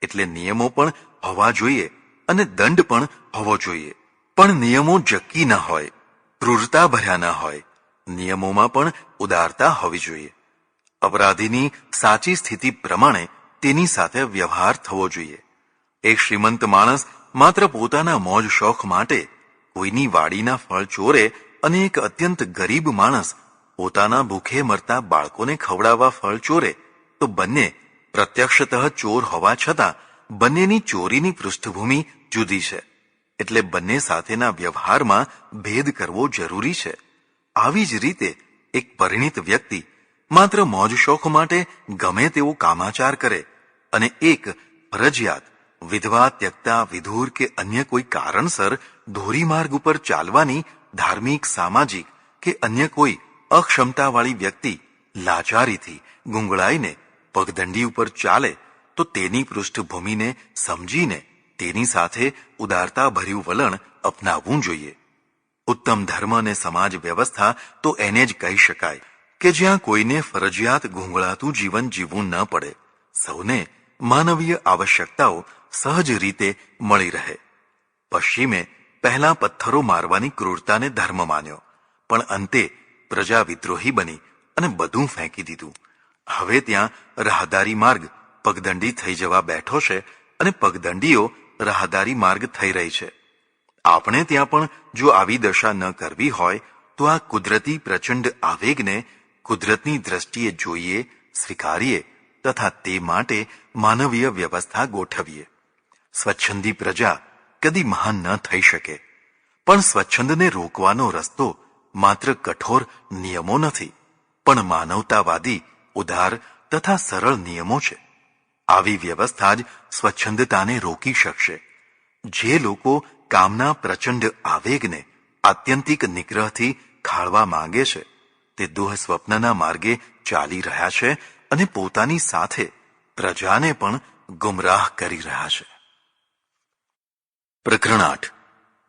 એટલે નિયમો પણ હોવા જોઈએ અને દંડ પણ હોવો જોઈએ. પણ નિયમો જક્કી ન હોય, ક્રૂરતા ભર્યા ન હોય. નિયમોમાં પણ ઉદારતા હોવી જોઈએ. અપરાધીની સાચી સ્થિતિ પ્રમાણે તેની સાથે વ્યવહાર થવો જોઈએ. એક શ્રીમંત માણસ માત્ર પોતાના મોજ શોખ માટે કોઈની વાડીના ફળ ચોરે અને એક અત્યંત ગરીબ માણસ પોતાના ભૂખે મરતા બાળકોને ખવડાવવા ફળ ચોરે તો બંને પ્રત્યક્ષતઃ ચોર હોવા છતાં બંનેની ચોરીની પૃષ્ઠભૂમિ જુદી છે. એટલે બંને સાથેના વ્યવહારમાં ભેદ કરવો જરૂરી છે. આવી જ રીતે એક પરિણિત વ્યક્તિ માત્ર મોજ શોખ માટે ગમે તેવો કામાચાર કરે અને એક ફરજિયાત વિધવા ત્યક્તા વિધુર કે અન્ય કોઈ કારણસર ધોરીમાર્ગ ઉપર ચાલવાની ધાર્મિક સામાજિક કે અન્ય કોઈ અક્ષમતાવાળી વ્યક્તિ લાચારીથી ગુંગળાઈને પગદંડી ઉપર ચાલે તો તેની પૃષ્ઠભૂમિને સમજીને તેની સાથે ઉદારતા ભર્યું વલણ અપનાવવું જોઈએ. ઉત્તમ ધર્મ અને સમાજ વ્યવસ્થા તો એને જ કહી શકાય કે જ્યાં કોઈને ફરજિયાત ગુંગળાતું જીવન જીવવું ન પડે. સૌને માનવીય આવશ્યકતાઓ સહજ રીતે મળી રહે. પશ્ચિમે પહેલા પથ્થરો મારવાની ક્રૂરતાને ધર્મ માન્યો, પણ અંતે પ્રજા વિદ્રોહી બની અને બધું ફેંકી દીધું. હવે ત્યાં રાહદારી માર્ગ પગદંડી થઈ જવા બેઠો છે અને પગદંડીઓ રાહદારી માર્ગ થઈ રહી છે. આપણે ત્યાં પણ જો આવી દશા ન કરવી હોય તો આ કુદરતી પ્રચંડ આવેગને કુદરતની દ્રષ્ટિએ જોઈએ, સ્વીકારીએ તથા તે માટે માનવીય વ્યવસ્થા ગોઠવીએ. સ્વચ્છંદી પ્રજા કદી મહાન ન થઈ શકે, પણ સ્વચ્છંદને રોકવાનો રસ્તો માત્ર કઠોર નિયમો નથી, પણ માનવતાવાદી, ઉદાર તથા સરળ નિયમો છે. આવી વ્યવસ્થા જ સ્વચ્છંદતાને રોકી શકશે. જે લોકો કામના પ્રચંડ આવેગને આત્યંતિક નિગ્રહથી ખાળવા માંગે છે તે દુઃ સ્વપ્નના માર્ગે ચાલી રહ્યા છે અને પોતાની સાથે પ્રજાને પણ ગુમરાહ કરી રહ્યા છે. પ્રકરણ 8.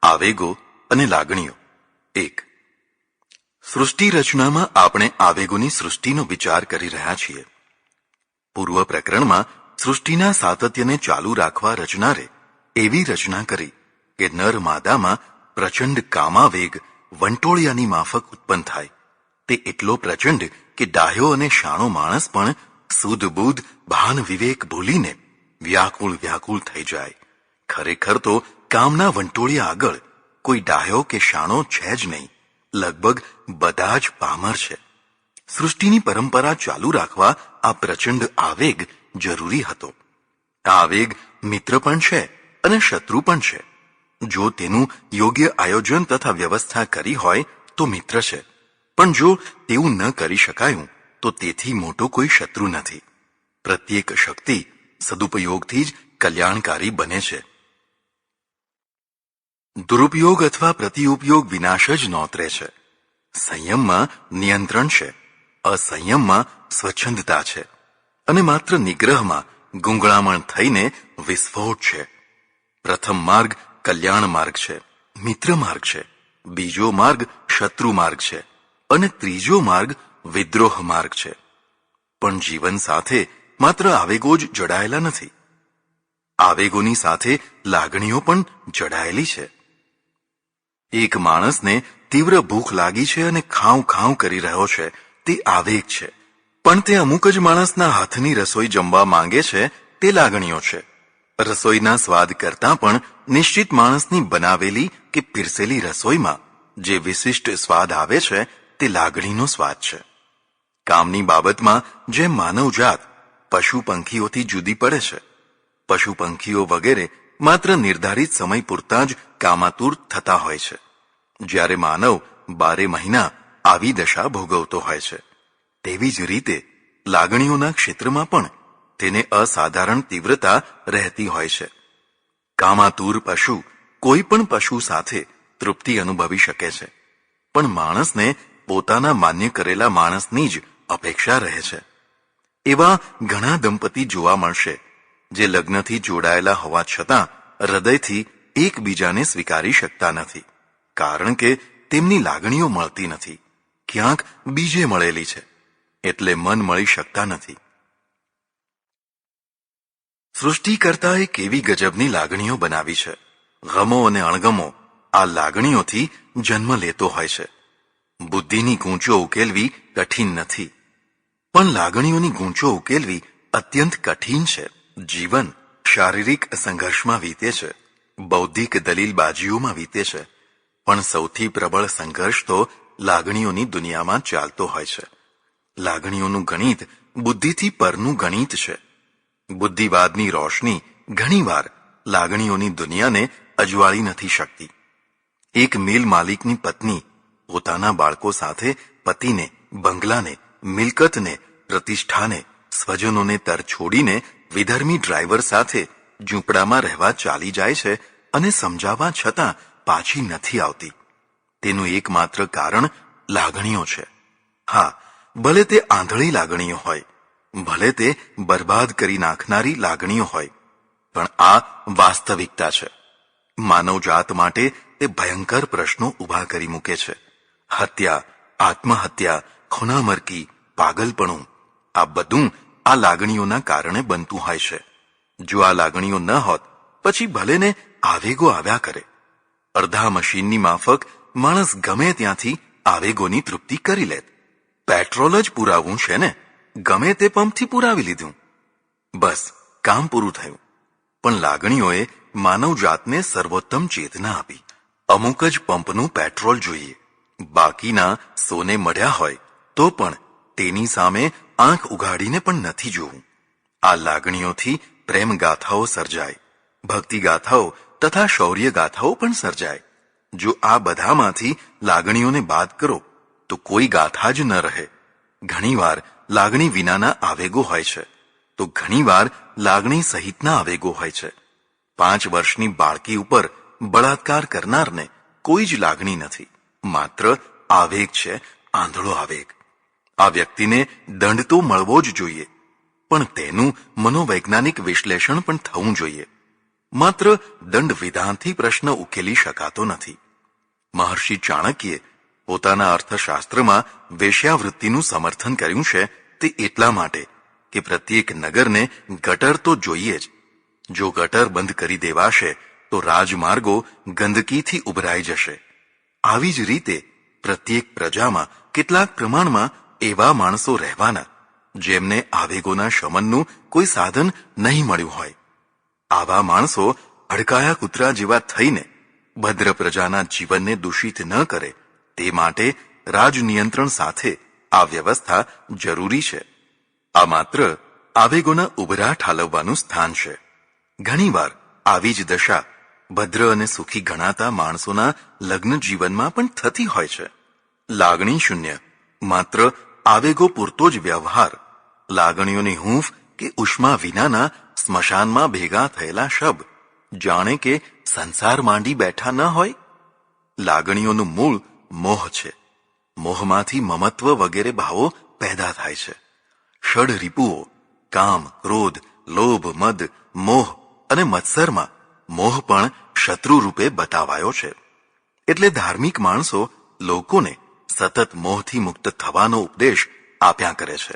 આવેગો અને લાગણીઓ. 1. સૃષ્ટિ રચનામાં આપણે આવેગોની સૃષ્ટિનો વિચાર કરી રહ્યા છીએ. પૂર્વ પ્રકરણમાં સૃષ્ટિના સાતત્યને ચાલુ રાખવા રચનારે એવી રચના કરી કે નર માદામાં પ્રચંડ કામાવેગ વંટોળિયાની માફક ઉત્પન્ન થાય. તે એટલો પ્રચંડ કે ડાહ્યો અને શાણો માણસ પણ સુધ બુધ ભાન વિવેક ભૂલીને વ્યાકુળ થઈ જાય. ખરેખર તો કામના વંટોળિયા આગળ કોઈ ડાહ્યો કે શાણો છે જ નહીં. લગભગ બધા જ પામર છે. સૃષ્ટિની પરંપરા ચાલુ રાખવા આ પ્રચંડ આવેગ જરૂરી હતો. આ આવેગ મિત્ર પણ છે અને શત્રુ પણ છે. જો તેનું યોગ્ય આયોજન તથા વ્યવસ્થા કરી હોય તો મિત્ર છે, પણ જો તેવું ન કરી શકાયું તો તેથી મોટો કોઈ શત્રુ નથી. પ્રત્યેક શક્તિ સદુપયોગથી જ કલ્યાણકારી બને છે. દુરુપયોગ અથવા પ્રતિઉપયોગ વિનાશ જ નોતરે છે. સંયમમાં નિયંત્રણ છે, અસંયમમાં સ્વચ્છંદતા છે અને માત્ર નિગ્રહમાં ગુંગળામણ થઈને વિસ્ફોટ છે. પ્રથમ માર્ગ કલ્યાણ માર્ગ છે, મિત્ર માર્ગ છે. બીજો માર્ગ શત્રુ માર્ગ છે અને ત્રીજો માર્ગ વિદ્રોહ માર્ગ છે. પણ જીવન સાથે માત્ર આવેગો જ જોડાયેલા નથી. આવેગોની સાથે લાગણીઓ પણ જડાયેલી છે. એક માણસને તીવ્ર ભૂખ લાગી છે અને ખાઉં ખાઉં કરી રહ્યો છે, તે આવેગ છે. પણ તે અમુક જ માણસના હાથની રસોઈ જમવા માંગે છે, તે લાગણીઓ છે. રસોઈના સ્વાદ કરતાં પણ નિશ્ચિત માણસની બનાવેલી કે પીરસેલી રસોઈમાં જે વિશિષ્ટ સ્વાદ આવે છે, તે લાગણીનો સ્વાદ છે. કામની બાબતમાં જેમ માનવજાત પશુ પંખીઓથી જુદી પડે છે, પશુ પંખીઓ વગેરે માત્ર નિર્ધારિત સમય પૂરતા જ કામાતુર થતા હોય છે, જ્યારે માનવ 12 મહિના આવી દશા ભોગવતો હોય છે. તેવી જ રીતે લાગણીઓના ક્ષેત્રમાં પણ તેને અસાધારણ તીવ્રતા રહેતી હોય છે. કામાતુર પશુ કોઈ પણ પશુ સાથે તૃપ્તિ અનુભવી શકે છે, પણ માણસને પોતાના માન્ય કરેલા માણસની જ અપેક્ષા રહે છે. એવા ઘણા દંપતી જોવા મળશે જે લગ્નથી જોડાયેલા હોવા છતાં હૃદયથી એકબીજાને સ્વીકારી શકતા નથી, કારણ કે તેમની લાગણીઓ મળતી નથી, ક્યાંક બીજે મળેલી છે, એટલે મન મળી શકતા નથી. સૃષ્ટિકર્તાએ કેવી ગજબની લાગણીઓ બનાવી છે. ગમો અને અણગમો આ લાગણીઓથી જન્મ લેતો હોય છે. બુદ્ધિની ગૂંચો ઉકેલવી કઠિન નથી, પણ લાગણીઓની ગૂંચો ઉકેલવી અત્યંત કઠિન છે. જીવન શારીરિક સંઘર્ષમાં વીતે છે, બૌદ્ધિક દલીલબાજીઓમાં વીતે છે, પણ સૌથી પ્રબળ સંઘર્ષ તો લાગણીઓની દુનિયામાં ચાલતો હોય છે. લાગણીઓનું ગણિત બુદ્ધિથી પરનું ગણિત છે. બુદ્ધિવાદની રોશની ઘણીવાર લાગણીઓની દુનિયાને અજવાળી નથી શકતી. એક મિલ માલિકની પત્ની પોતાના બાળકો સાથે પતિને, બંગલાને, મિલકતને, પ્રતિષ્ઠાને, સ્વજનોને તર છોડીને વિધર્મી ડ્રાઈવર સાથે ઝૂંપડામાં રહેવા ચાલી જાય છે અને સમજાવવા છતાં પાછી નથી આવતી. તેનું એકમાત્ર કારણ લાગણીઓ છે. હા, ભલે તે આંધળી લાગણીઓ હોય, ભલે તે બરબાદ કરી નાખનારી લાગણીઓ હોય, પણ આ વાસ્તવિકતા છે. માનવજાત માટે તે ભયંકર પ્રશ્નો ઊભા કરી મૂકે છે. હત્યા, આત્મહત્યા, ખૂનામરકી, પાગલપણું, આ બધું આ લાગણીઓના કારણે બનતું હોય છે. જો આ લાગણીઓ ન હોત, પછી ભલે ને આવેગો આવ્યા કરે. અડધા મશીનની માફક માણસ ગમે ત્યાંથી આવેગોની તૃપ્તિ કરી લેત. પેટ્રોલ જ પુરાવવું છે ને, ગમે તે પંપથી પુરાવી લીધું, બસ કામ પૂરું થયું. પણ લાગણીઓએ માનવજાતને સર્વોત્તમ ચેતના આપી. અમુક જ પંપનું પેટ્રોલ જોઈએ, બાકીના સોને મળ્યા હોય તો પણ તેની સામે આંખ ઉઘાડીને પણ નથી જોવું. આ લાગણીઓથી પ્રેમ ગાથાઓ સર્જાય, ભક્તિ ગાથાઓ તથા શૌર્ય ગાથાઓ પણ સર્જાય. જો આ બધામાંથી લાગણીઓને બાદ કરો તો કોઈ ગાથા જ ન રહે. ઘણીવાર લાગણી વિનાના આવેગો હોય છે, તો ઘણીવાર લાગણી સહિતના આવેગો હોય છે. 5 વર્ષની બાળકી ઉપર બળાત્કાર કરનારને કોઈ જ લાગણી નથી, માત્ર આવેગ છે, આંધળો આવેગ. આ વ્યક્તિને દંડ તો મળવો જ જોઈએ, પણ તેનું મનોવૈજ્ઞાનિક વિશ્લેષણ પણ થવું જોઈએ. માત્ર દંડ વિધાનથી પ્રશ્ન ઉકેલી શકાતો નથી. મહર્ષિ ચાણક્યે પોતાના અર્થશાસ્ત્રમાં વેશ્યાવૃત્તિનું સમર્થન કર્યું છે, તે એટલા માટે કે પ્રત્યેક નગરને ગટર તો જોઈએ જ. જો ગટર બંધ કરી દેવાશે તો રાજમાર્ગો ગંદકીથી ઉભરાઈ જશે. આવી જ રીતે પ્રત્યેક પ્રજામાં કેટલાક પ્રમાણમાં એવા માણસો રહેવાના જેમને આવેગોના શમનનું કોઈ સાધન નહીં મળ્યું હોય. આવા માણસો હડકાયા કૂતરા જેવા થઈને ભદ્ર પ્રજાના જીવનને દૂષિત ન કરે, તે માટે રાજનિયંત્રણ સાથે આ વ્યવસ્થા જરૂરી છે. આ માત્ર આવેગોના ઉભરા ઠાલવવાનું સ્થાન છે. ઘણીવાર આવી જ દશા ભદ્ર અને સુખી ગણાતા માણસોના લગ્ન જીવનમાં પણ થતી હોય છે. લાગણી શૂન્ય, માત્ર આવેગો પૂરતો જ વ્યવહાર, લાગણીઓની હૂંફ કે ઉષ્મા વિનાના સ્મશાનમાં ભેગા થયેલા શબ, જાણે કે સંસાર માંડી બેઠા ન હોય. લાગણીઓનું મૂળ મોહ છે. મોહમાંથી મમત્વ વગેરે ભાવો પેદા થાય છે. ષડ રિપુઓ કામ, ક્રોધ, લોભ, મદ, મોહ અને મત્સરમાં મોહ પણ શત્રુ રૂપે બતાવાયો છે. એટલે ધાર્મિક માણસો લોકોને સતત મોહથી મુક્ત થવાનો ઉપદેશ આપ્યા કરે છે.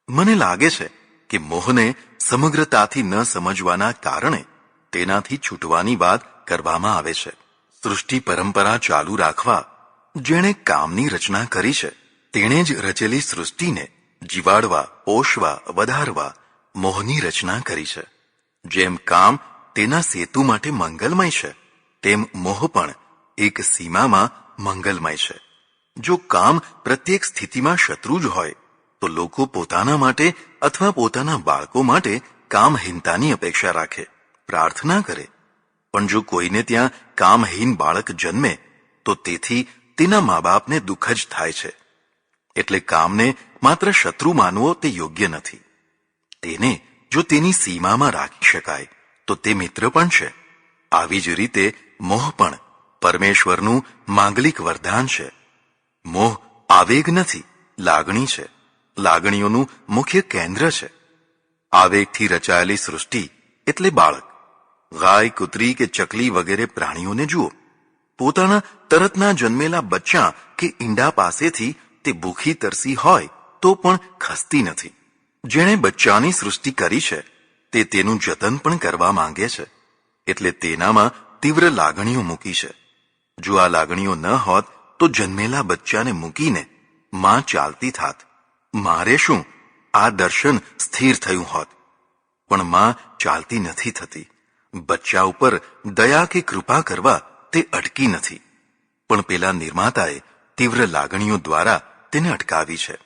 મને લાગે છે કે મોહને સમગ્રતાથી ન સમજવાના કારણે તેનાથી છૂટવાની વાત કરવામાં આવે છે. સૃષ્ટિ પરંપરા ચાલુ રાખવા જેણે કામની રચના કરી છે તેણે જ રચેલી સૃષ્ટિને જીવાડવા, પોષવા, વધારવા મોહની રચના કરી છે. જેમ કામ તેના સેતુ માટે મંગલમય છે તેમ મોહ પણ એક સીમામાં મંગલમય છે. જો કામ પ્રત્યેક સ્થિતિમાં શત્રુ જ હોય તો લોકો પોતાના માટે અથવા પોતાના બાળકો માટે કામહીનતાની અપેક્ષા રાખે, પ્રાર્થના કરે. પણ જો કોઈને ત્યાં કામહીન બાળક જન્મે તો તેથી તેના મા બાપને દુઃખ જ થાય છે. એટલે કામને માત્ર શત્રુ માનવો તે યોગ્ય નથી. તેને જો તેની સીમામાં રાખી શકાય તો તે મિત્ર પણ છે. આવી જ રીતે મોહ પણ પરમેશ્વરનું માંગલિક વરદાન છે. મોહ આવેગ નથી, લાગણી છે. લાગણીઓનું મુખ્ય કેન્દ્ર છે. આવેગથી રચાયેલી સૃષ્ટિ એટલે બાળક. ગાય, કૂતરી કે ચકલી વગેરે પ્રાણીઓને જુઓ. પોતાના તરતના જન્મેલા બચ્ચા કે ઈંડા પાસેથી તે ભૂખી તરસી હોય તો પણ ખસતી નથી. જેણે બચ્ચાની સૃષ્ટિ કરી છે તે તેનું જતન પણ કરવા માંગે છે. એટલે તેનામાં તીવ્ર લાગણીઓ મૂકી છે. જો આ લાગણીઓ ન હોત તો જન્મેલા બચ્ચાને મૂકીને માં ચાલતી થાત. મારે શું, આ દર્શન સ્થિર થયું હોત. પણ માં ચાલતી નથી થતી. બચ્ચા ઉપર દયા કે કૃપા કરવા તે અટકી નથી. પણ પેલા નિર્માતાએ તીવ્ર લાગણીઓ દ્વારા તેને અટકાવી છે.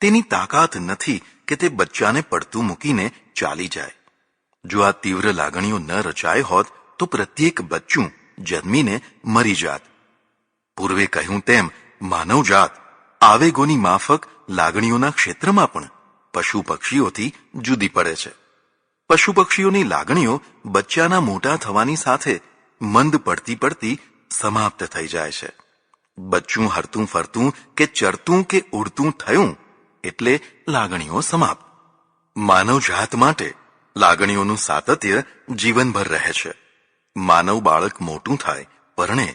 તેની તાકાત નથી કે તે બચ્ચાને પડતું મૂકીને ચાલી જાય. જો આ તીવ્ર લાગણીઓ ન રચાય હોત તો પ્રત્યેક બચ્ચું જન્મીને મરી જાત. પૂર્વે કહ્યું તેમ માનવજાત આવેગોની માફક લાગણીઓના ક્ષેત્રમાં પણ પશુ પક્ષીઓથી જુદી પડે છે. પશુ પક્ષીઓની લાગણીઓ બચ્ચાના મોટા થવાની સાથે મંદ પડતી પડતી સમાપ્ત થઈ જાય છે. બચ્ચું હરતું ફરતું કે ચરતું કે ઉડતું થયું એટલે લાગણીઓ સમાપ્ત. માનવજાત માટે લાગણીઓનું સાતત્ય જીવનભર રહે છે. માનવ બાળક મોટું થાય, પરણે,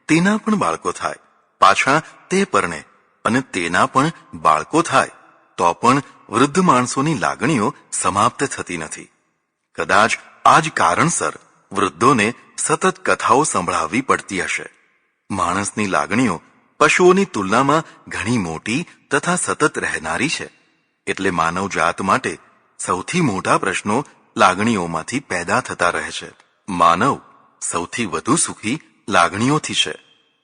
તેના પણ બાળકો થાય, પાછા તે પરણે અને તેના પણ બાળકો થાય તો પણ વૃદ્ધ માણસોની લાગણીઓ સમાપ્ત થતી નથી. કદાચ આ જ કારણસર વૃદ્ધોને સતત કથાઓ સંભળાવવી પડતી હશે. માણસની લાગણીઓ પશુઓની તુલનામાં ઘણી મોટી તથા સતત રહેનારી છે. એટલે માનવજાત માટે સૌથી મોટા પ્રશ્નો લાગણીઓમાંથી પેદા થતા રહે છે. માનવ સૌથી વધુ સુખી લાગણીઓથી છે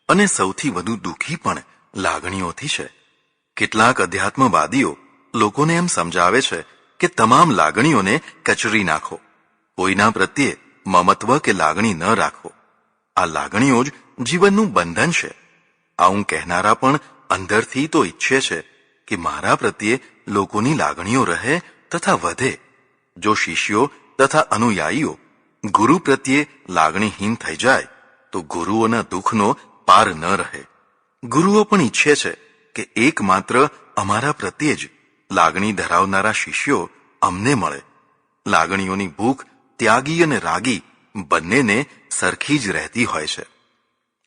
અને સૌથી વધુ દુઃખી પણ લાગણીઓથી છે. કેટલાક અધ્યાત્મવાદીઓ લોકોને એમ સમજાવે છે કે તમામ લાગણીઓને કચરી નાખો, કોઈના પ્રત્યે મમત્વ કે લાગણી ન રાખો. આ લાગણીઓ જ જીવનનું બંધન છે. આવું કહેનારા પણ અંદરથી તો ઈચ્છે છે કે મારા પ્રત્યે લોકોની લાગણીઓ રહે તથા વધે. જો શિષ્યો તથા અનુયાયીઓ ગુરુ પ્રત્યે લાગણીહીન થઈ જાય તો ગુરુઓના દુઃખનો પાર ન રહે. ગુરુઓ પણ ઈચ્છે છે કે એકમાત્ર અમારા પ્રત્યે જ લાગણી ધરાવનારા શિષ્યો અમને મળે. લાગણીઓની ભૂખ ત્યાગી અને રાગી બંનેને સરખી જ રહેતી હોય છે.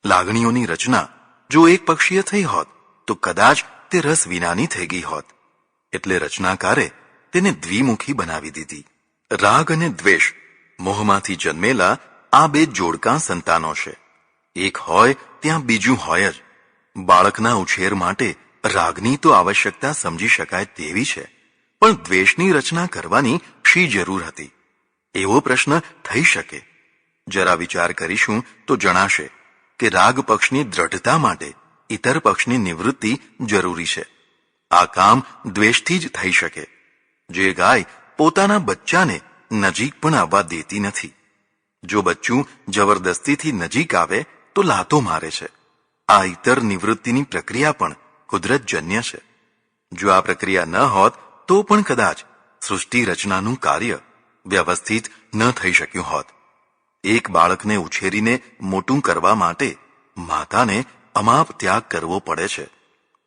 લાગણીઓની રચના જો એક પક્ષીય થઈ હોત તો કદાચ તે રસ વિનાની થઈ ગઈ હોત. એટલે રચનાકારે તેને દ્વિમુખી બનાવી દીધી. રાગ અને દ્વેષ મોહમાંથી જન્મેલા આ બે જોડકા સંતાનો છે. એક હોય ત્યાં બીજું હોય જ. બાળકના ઉછેર માટે રાગની તો આવશ્યકતા સમજી શકાય તેવી છે, પણ દ્વેષની રચના કરવાની શી જરૂર હતી? એવો પ્રશ્ન થઈ શકે. જરા વિચાર કરીશું તો જણાશે કે રાગ પક્ષની દ્રઢતા માટે ઇતર પક્ષની નિવૃત્તિ જરૂરી છે. આ કામ દ્વેષથી જ થઈ શકે. જે ગાય પોતાના બચ્ચાને નજીક પણ આવવા દેતી નથી. જો બચ્ચું જબરદસ્તીથી નજીક આવે તો લાતો મારે છે. આ ઇતર નિવૃત્તિની પ્રક્રિયા પણ કુદરતજન્ય છે. જો આ પ્રક્રિયા ન હોત તો પણ કદાચ સૃષ્ટિ રચનાનું કાર્ય વ્યવસ્થિત ન થઈ શક્યું હોત. એક બાળકને ઉછેરીને મોટું કરવા માટે માતાને અમાપ ત્યાગ કરવો પડે છે.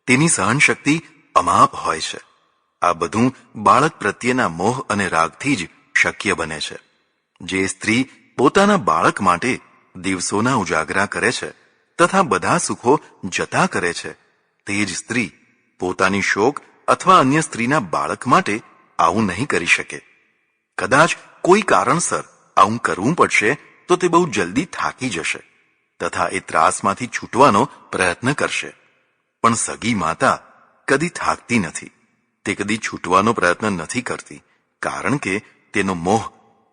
તેની સહનશક્તિ અમાપ હોય છે. આ બધું બાળક પ્રત્યેના મોહ અને રાગથી જ શક્ય બને છે. જે સ્ત્રી પોતાના બાળક માટે દિવસોના ઉજાગરા કરે છે તથા બધા સુખો જતા કરે છે તે જ સ્ત્રી પોતાની શોક અથવા અન્ય સ્ત્રીના બાળક માટે આવું નહીં કરી શકે. કદાચ કોઈ કારણસર આવું કરવું પડશે તો તે બહુ જલ્દી થાકી જશે તથા એ ત્રાસમાંથી છૂટવાનો પ્રયત્ન કરશે. પણ સગી માતા કદી થાકતી નથી, તે કદી છૂટવાનો પ્રયત્ન નથી કરતી, કારણ કે તેનો મોહ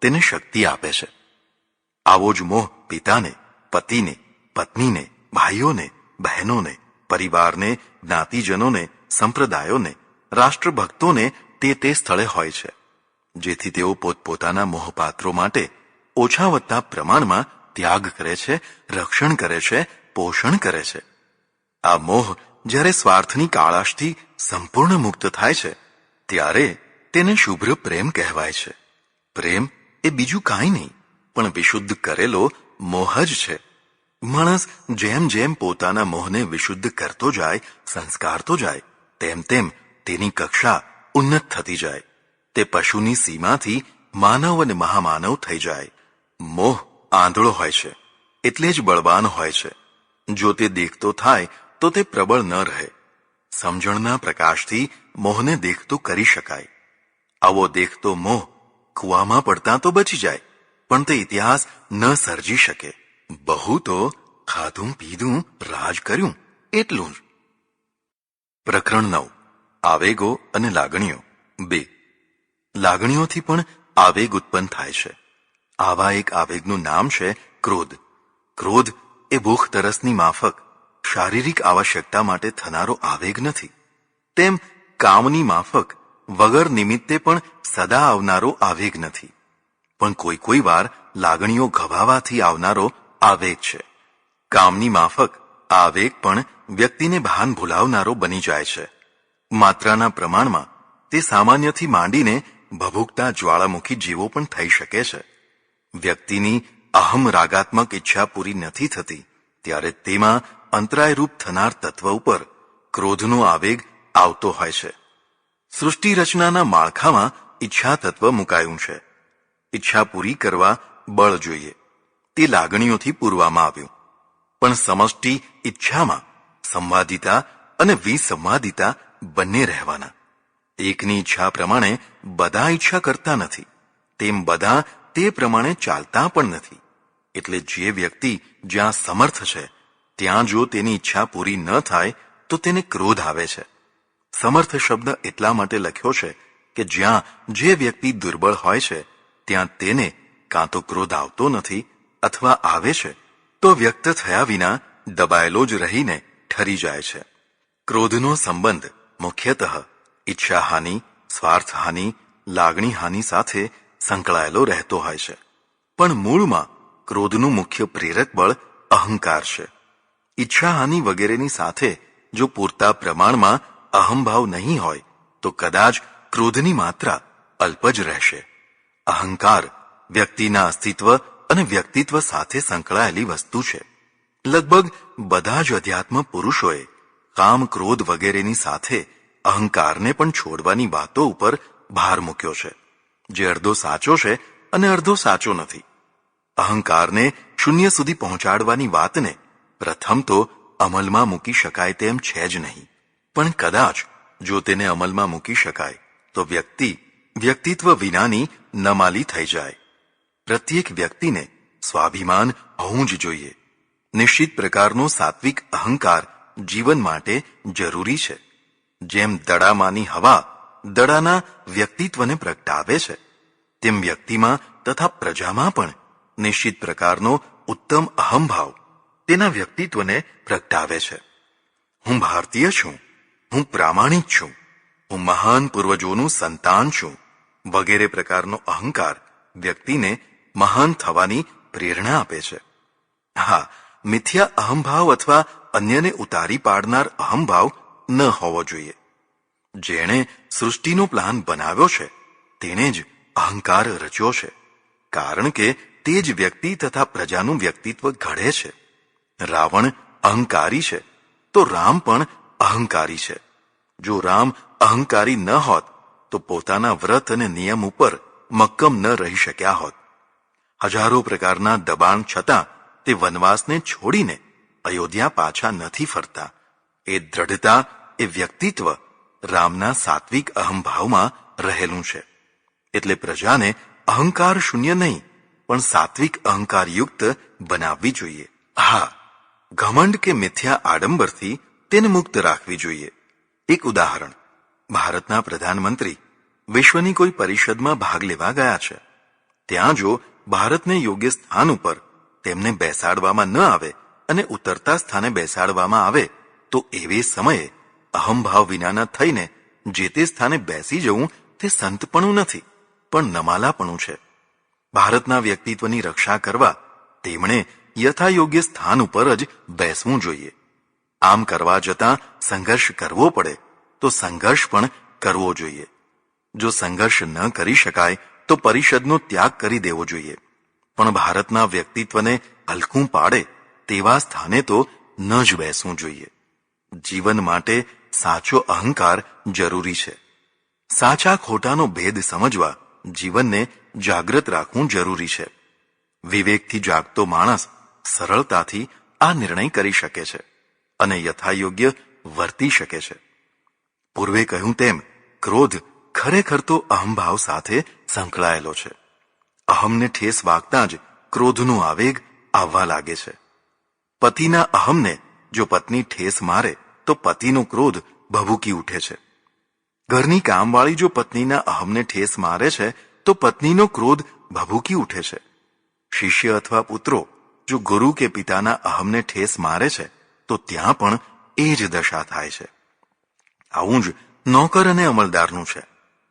તેને શક્તિ આપે છે. આવો જ મોહ પિતાને, પતિને, પત્નીને, ભાઈઓને, બહેનોને, પરિવારને, જ્ઞાતિજનોને, સંપ્રદાયોને, રાષ્ટ્રભક્તોને તે સ્થળે હોય છે, જેથી તેઓ પોતપોતાના મોહપાત્રો માટે ઓછા વત્તા પ્રમાણમાં ત્યાગ કરે છે, રક્ષણ કરે છે, પોષણ કરે છે. આ મોહ જ્યારે સ્વાર્થની કાળાશથી સંપૂર્ણ મુક્ત થાય છે ત્યારે તેને શુભ્ર પ્રેમ કહેવાય છે. પ્રેમ એ બીજું કાંઈ નહીં પણ વિશુદ્ધ કરેલો મોહ જ છે. માણસ જેમ જેમ પોતાના મોહને વિશુદ્ધ કરતો જાય, સંસ્કારતો જાય, તેમ તેમ તેની કક્ષા ઉન્નત થતી જાય. તે પશુની સીમાથી માનવ અને મહામાનવ થઈ જાય. મોહ આંધળો હોય છે, એટલે જ બળવાન હોય છે. જો તે દેખતો થાય તો તે પ્રબળ ન રહે. સમજણના પ્રકાશથી મોહને દેખતો કરી શકાય. આવો દેખતો મોહ કૂવામાં પડતા તો બચી જાય, પણ તે ઇતિહાસ ન સર્જી શકે. બહુ તો ખાધું પીધું રાજ કર્યું એટલું જ. પ્રકરણ 9. આવેગો અને લાગણીઓ 2. લાગણીઓથી પણ આવેગ ઉત્પન્ન થાય છે. આવા એક આવેગનું નામ છે ક્રોધ. ક્રોધ એ ભૂખ તરસની માફક શારીરિક આવશ્યકતા માટે થનારો આવેગ નથી. તેમ કામની માફક વગર નિમિત્તે પણ સદા આવનારો આવેગ નથી, પણ કોઈ વાર લાગણીઓ ઘવાવાથી આવનારો આવેગ છે. કામની માફક આવેગ પણ વ્યક્તિને ભાન ભૂલાવનારો બની જાય છે. માત્રાના પ્રમાણમાં તે સામાન્યથી માંડીને ભભૂકતા જ્વાળામુખી જેવો પણ થઈ શકે છે. વ્યક્તિની અહમ રાગાત્મક ઈચ્છા પૂરી નથી થતી ત્યારે તેમાં અંતરાયરૂપ થનાર તત્વ ઉપર ક્રોધનો આવેગ આવતો હોય છે. સૃષ્ટિ રચનાના માળખામાં ઈચ્છા તત્વ મુકાયું છે. ઈચ્છા પૂરી કરવા બળ જોઈએ, તે લાગણીઓથી પૂરવામાં આવ્યું. પણ સમષ્ટિ ઈચ્છામાં સંવાદિતા અને વિસંવાદિતા બંને રહેવાના. એકની ઈચ્છા પ્રમાણે બધા ઈચ્છા કરતા નથી, તેમ બધા તે પ્રમાણે ચાલતા પણ નથી. એટલે જે વ્યક્તિ જ્યાં સમર્થ છે ત્યાં જો તેની ઈચ્છા પૂરી ન થાય તો તેને ક્રોધ આવે છે. સમર્થ શબ્દ એટલા માટે લખ્યો છે કે જ્યાં જે વ્યક્તિ દુર્બળ હોય છે ત્યાં તેને કાં તો ક્રોધ આવતો નથી અથવા આવે છે તો વ્યક્ત થયા વિના દબાયેલો જ રહીને ઠરી જાય છે. ક્રોધનો સંબંધ મુખ્યતઃ ઈચ્છાહાનિ, સ્વાર્થહાનિ, લાગણીહાનિ સાથે સંકળાયેલો રહેતો હોય છે. પણ મૂળમાં ક્રોધનું મુખ્ય પ્રેરક બળ અહંકાર છે. ઈચ્છાહાનિ વગેરેની સાથે જો પૂરતા પ્રમાણમાં અહંભાવ નહીં હોય તો કદાચ ક્રોધની માત્રા અલ્પ જ રહેશે. અહંકાર વ્યક્તિના અસ્તિત્વ અને વ્યક્તિત્વ સાથે સંકળાયેલી વસ્તુ છે. લગભગ બધા જ અધ્યાત્મ પુરુષોએ કામ, ક્રોધ વગેરેની સાથે અહંકારને પણ છોડવાની વાતો ઉપર ભાર મૂક્યો છે, જે અડધો સાચો છે અને અડધો સાચો નથી. અહંકારને શૂન્ય સુધી પહોંચાડવાની વાતને પ્રથમ તો અમલમાં મૂકી શકાય તેમ છે જ નહીં, પણ કદાચ જો તેને અમલમાં મૂકી શકાય તો વ્યક્તિત્વ વિનાની નમાલી થઈ જાય. પ્રત્યેક વ્યક્તિને સ્વાભિમાન હોવું જ જોઈએ. નિશ્ચિત પ્રકારનો સાત્વિક અહંકાર જીવન માટે જરૂરી છે. જેમ દડામાંની હવા દડાના વ્યક્તિત્વને પ્રગટાવે છે, તેમ વ્યક્તિમાં તથા પ્રજામાં પણ નિશ્ચિત પ્રકારનો ઉત્તમ અહંભાવ તેના વ્યક્તિત્વને પ્રગટાવે છે. હું ભારતીય છું, હું પ્રામાણિક છું, હું મહાન પૂર્વજોનું સંતાન છું વગેરે પ્રકારનો અહંકાર વ્યક્તિને મહાન થવાની પ્રેરણા આપે છે. હા, મિથ્યા અહંભાવ અથવા અન્યને ઉતારી પાડનાર અહંભાવ ન હોવો જોઈએ. જેણે સૃષ્ટિનો પ્લાન બનાવ્યો છે તેણે જ અહંકાર રચ્યો છે, કારણ કે તે જ વ્યક્તિ તથા પ્રજાનું વ્યક્તિત્વ ઘડે છે. રાવણ અહંકારી છે તો રામ પણ અહંકારી છે. જો રામ અહંકારી ન હોત તો પોતાના વ્રત અને નિયમ ઉપર મક્કમ ન રહી શક્યા હોત. હજારો પ્રકારના દબાણ છતાં તે વનવાસને છોડીને અયોધ્યા પાછા નથી ફરતા. એ દ્રઢતા, એ વ્યક્તિત્વ રામના સાત્વિક અહંભાવમાં રહેલું છે. એટલે પ્રજાને અહંકાર શૂન્ય નહીં પણ સાત્વિક અહંકારયુક્ત બનાવવી જોઈએ. હા, ઘમંડ કે મિથ્યા આડંબરથી તેને મુક્ત રાખવી જોઈએ. એક ઉદાહરણ, ભારતના પ્રધાનમંત્રી વિશ્વની કોઈ પરિષદમાં ભાગ લેવા ગયા છે. ત્યાં જો ભારતને યોગ્ય સ્થાન ઉપર તેમને બેસાડવામાં ન આવે અને ઉતરતા સ્થાને બેસાડવામાં આવે તો એવે સમયે અહંભાવ વિનાના થઈને જે તે સ્થાને બેસી જવું તે સંતપણું નથી પણ નમાલાપણું છે. ભારતના વ્યક્તિત્વની રક્ષા કરવા તેમણે યથાયોગ્ય સ્થાન ઉપર જ બેસવું જોઈએ. આમ કરવા જતાં સંઘર્ષ કરવો પડે તો સંઘર્ષ પણ કરવો જોઈએ. જો સંઘર્ષ ન કરી શકાય તો પરિષદનો ત્યાગ કરી દેવો જોઈએ. પણ ભારતના વ્યક્તિત્વને હલકું પાડે તેવા સ્થાને તો ન જ બેસવું જોઈએ. જીવન માટે સાચો અહંકાર જરૂરી છે. સાચા ખોટાનો ભેદ સમજવા જીવનને જાગૃત રાખવું જરૂરી છે. વિવેકથી જાગતો માણસ સરળતાથી આ નિર્ણય કરી શકે છે અને યથાયોગ્ય વર્તી શકે છે. પૂર્વે કહ્યું તેમ ક્રોધ ખરેખર તો અહંભાવ સાથે સંકળાયેલો છે. અહમને ઠેસ વાગતા જ ક્રોધનો આવેગ આવવા લાગે છે. પતિના અહમને જો પત્ની ઠેસ મારે તો પતિનો ક્રોધ ભભૂકી ઉઠે છે. ઘરની કામવાળી જો પત્નીના અહમને ઠેસ મારે છે તો પત્નીનો ક્રોધ ભભૂકી ઉઠે છે. શિષ્ય અથવા પુત્રો જો ગુરુ કે પિતાના અહમને ઠેસ મારે છે તો ત્યાં પણ એ જ દશા થાય છે. આવું જ નોકર અને અમલદારનું છે.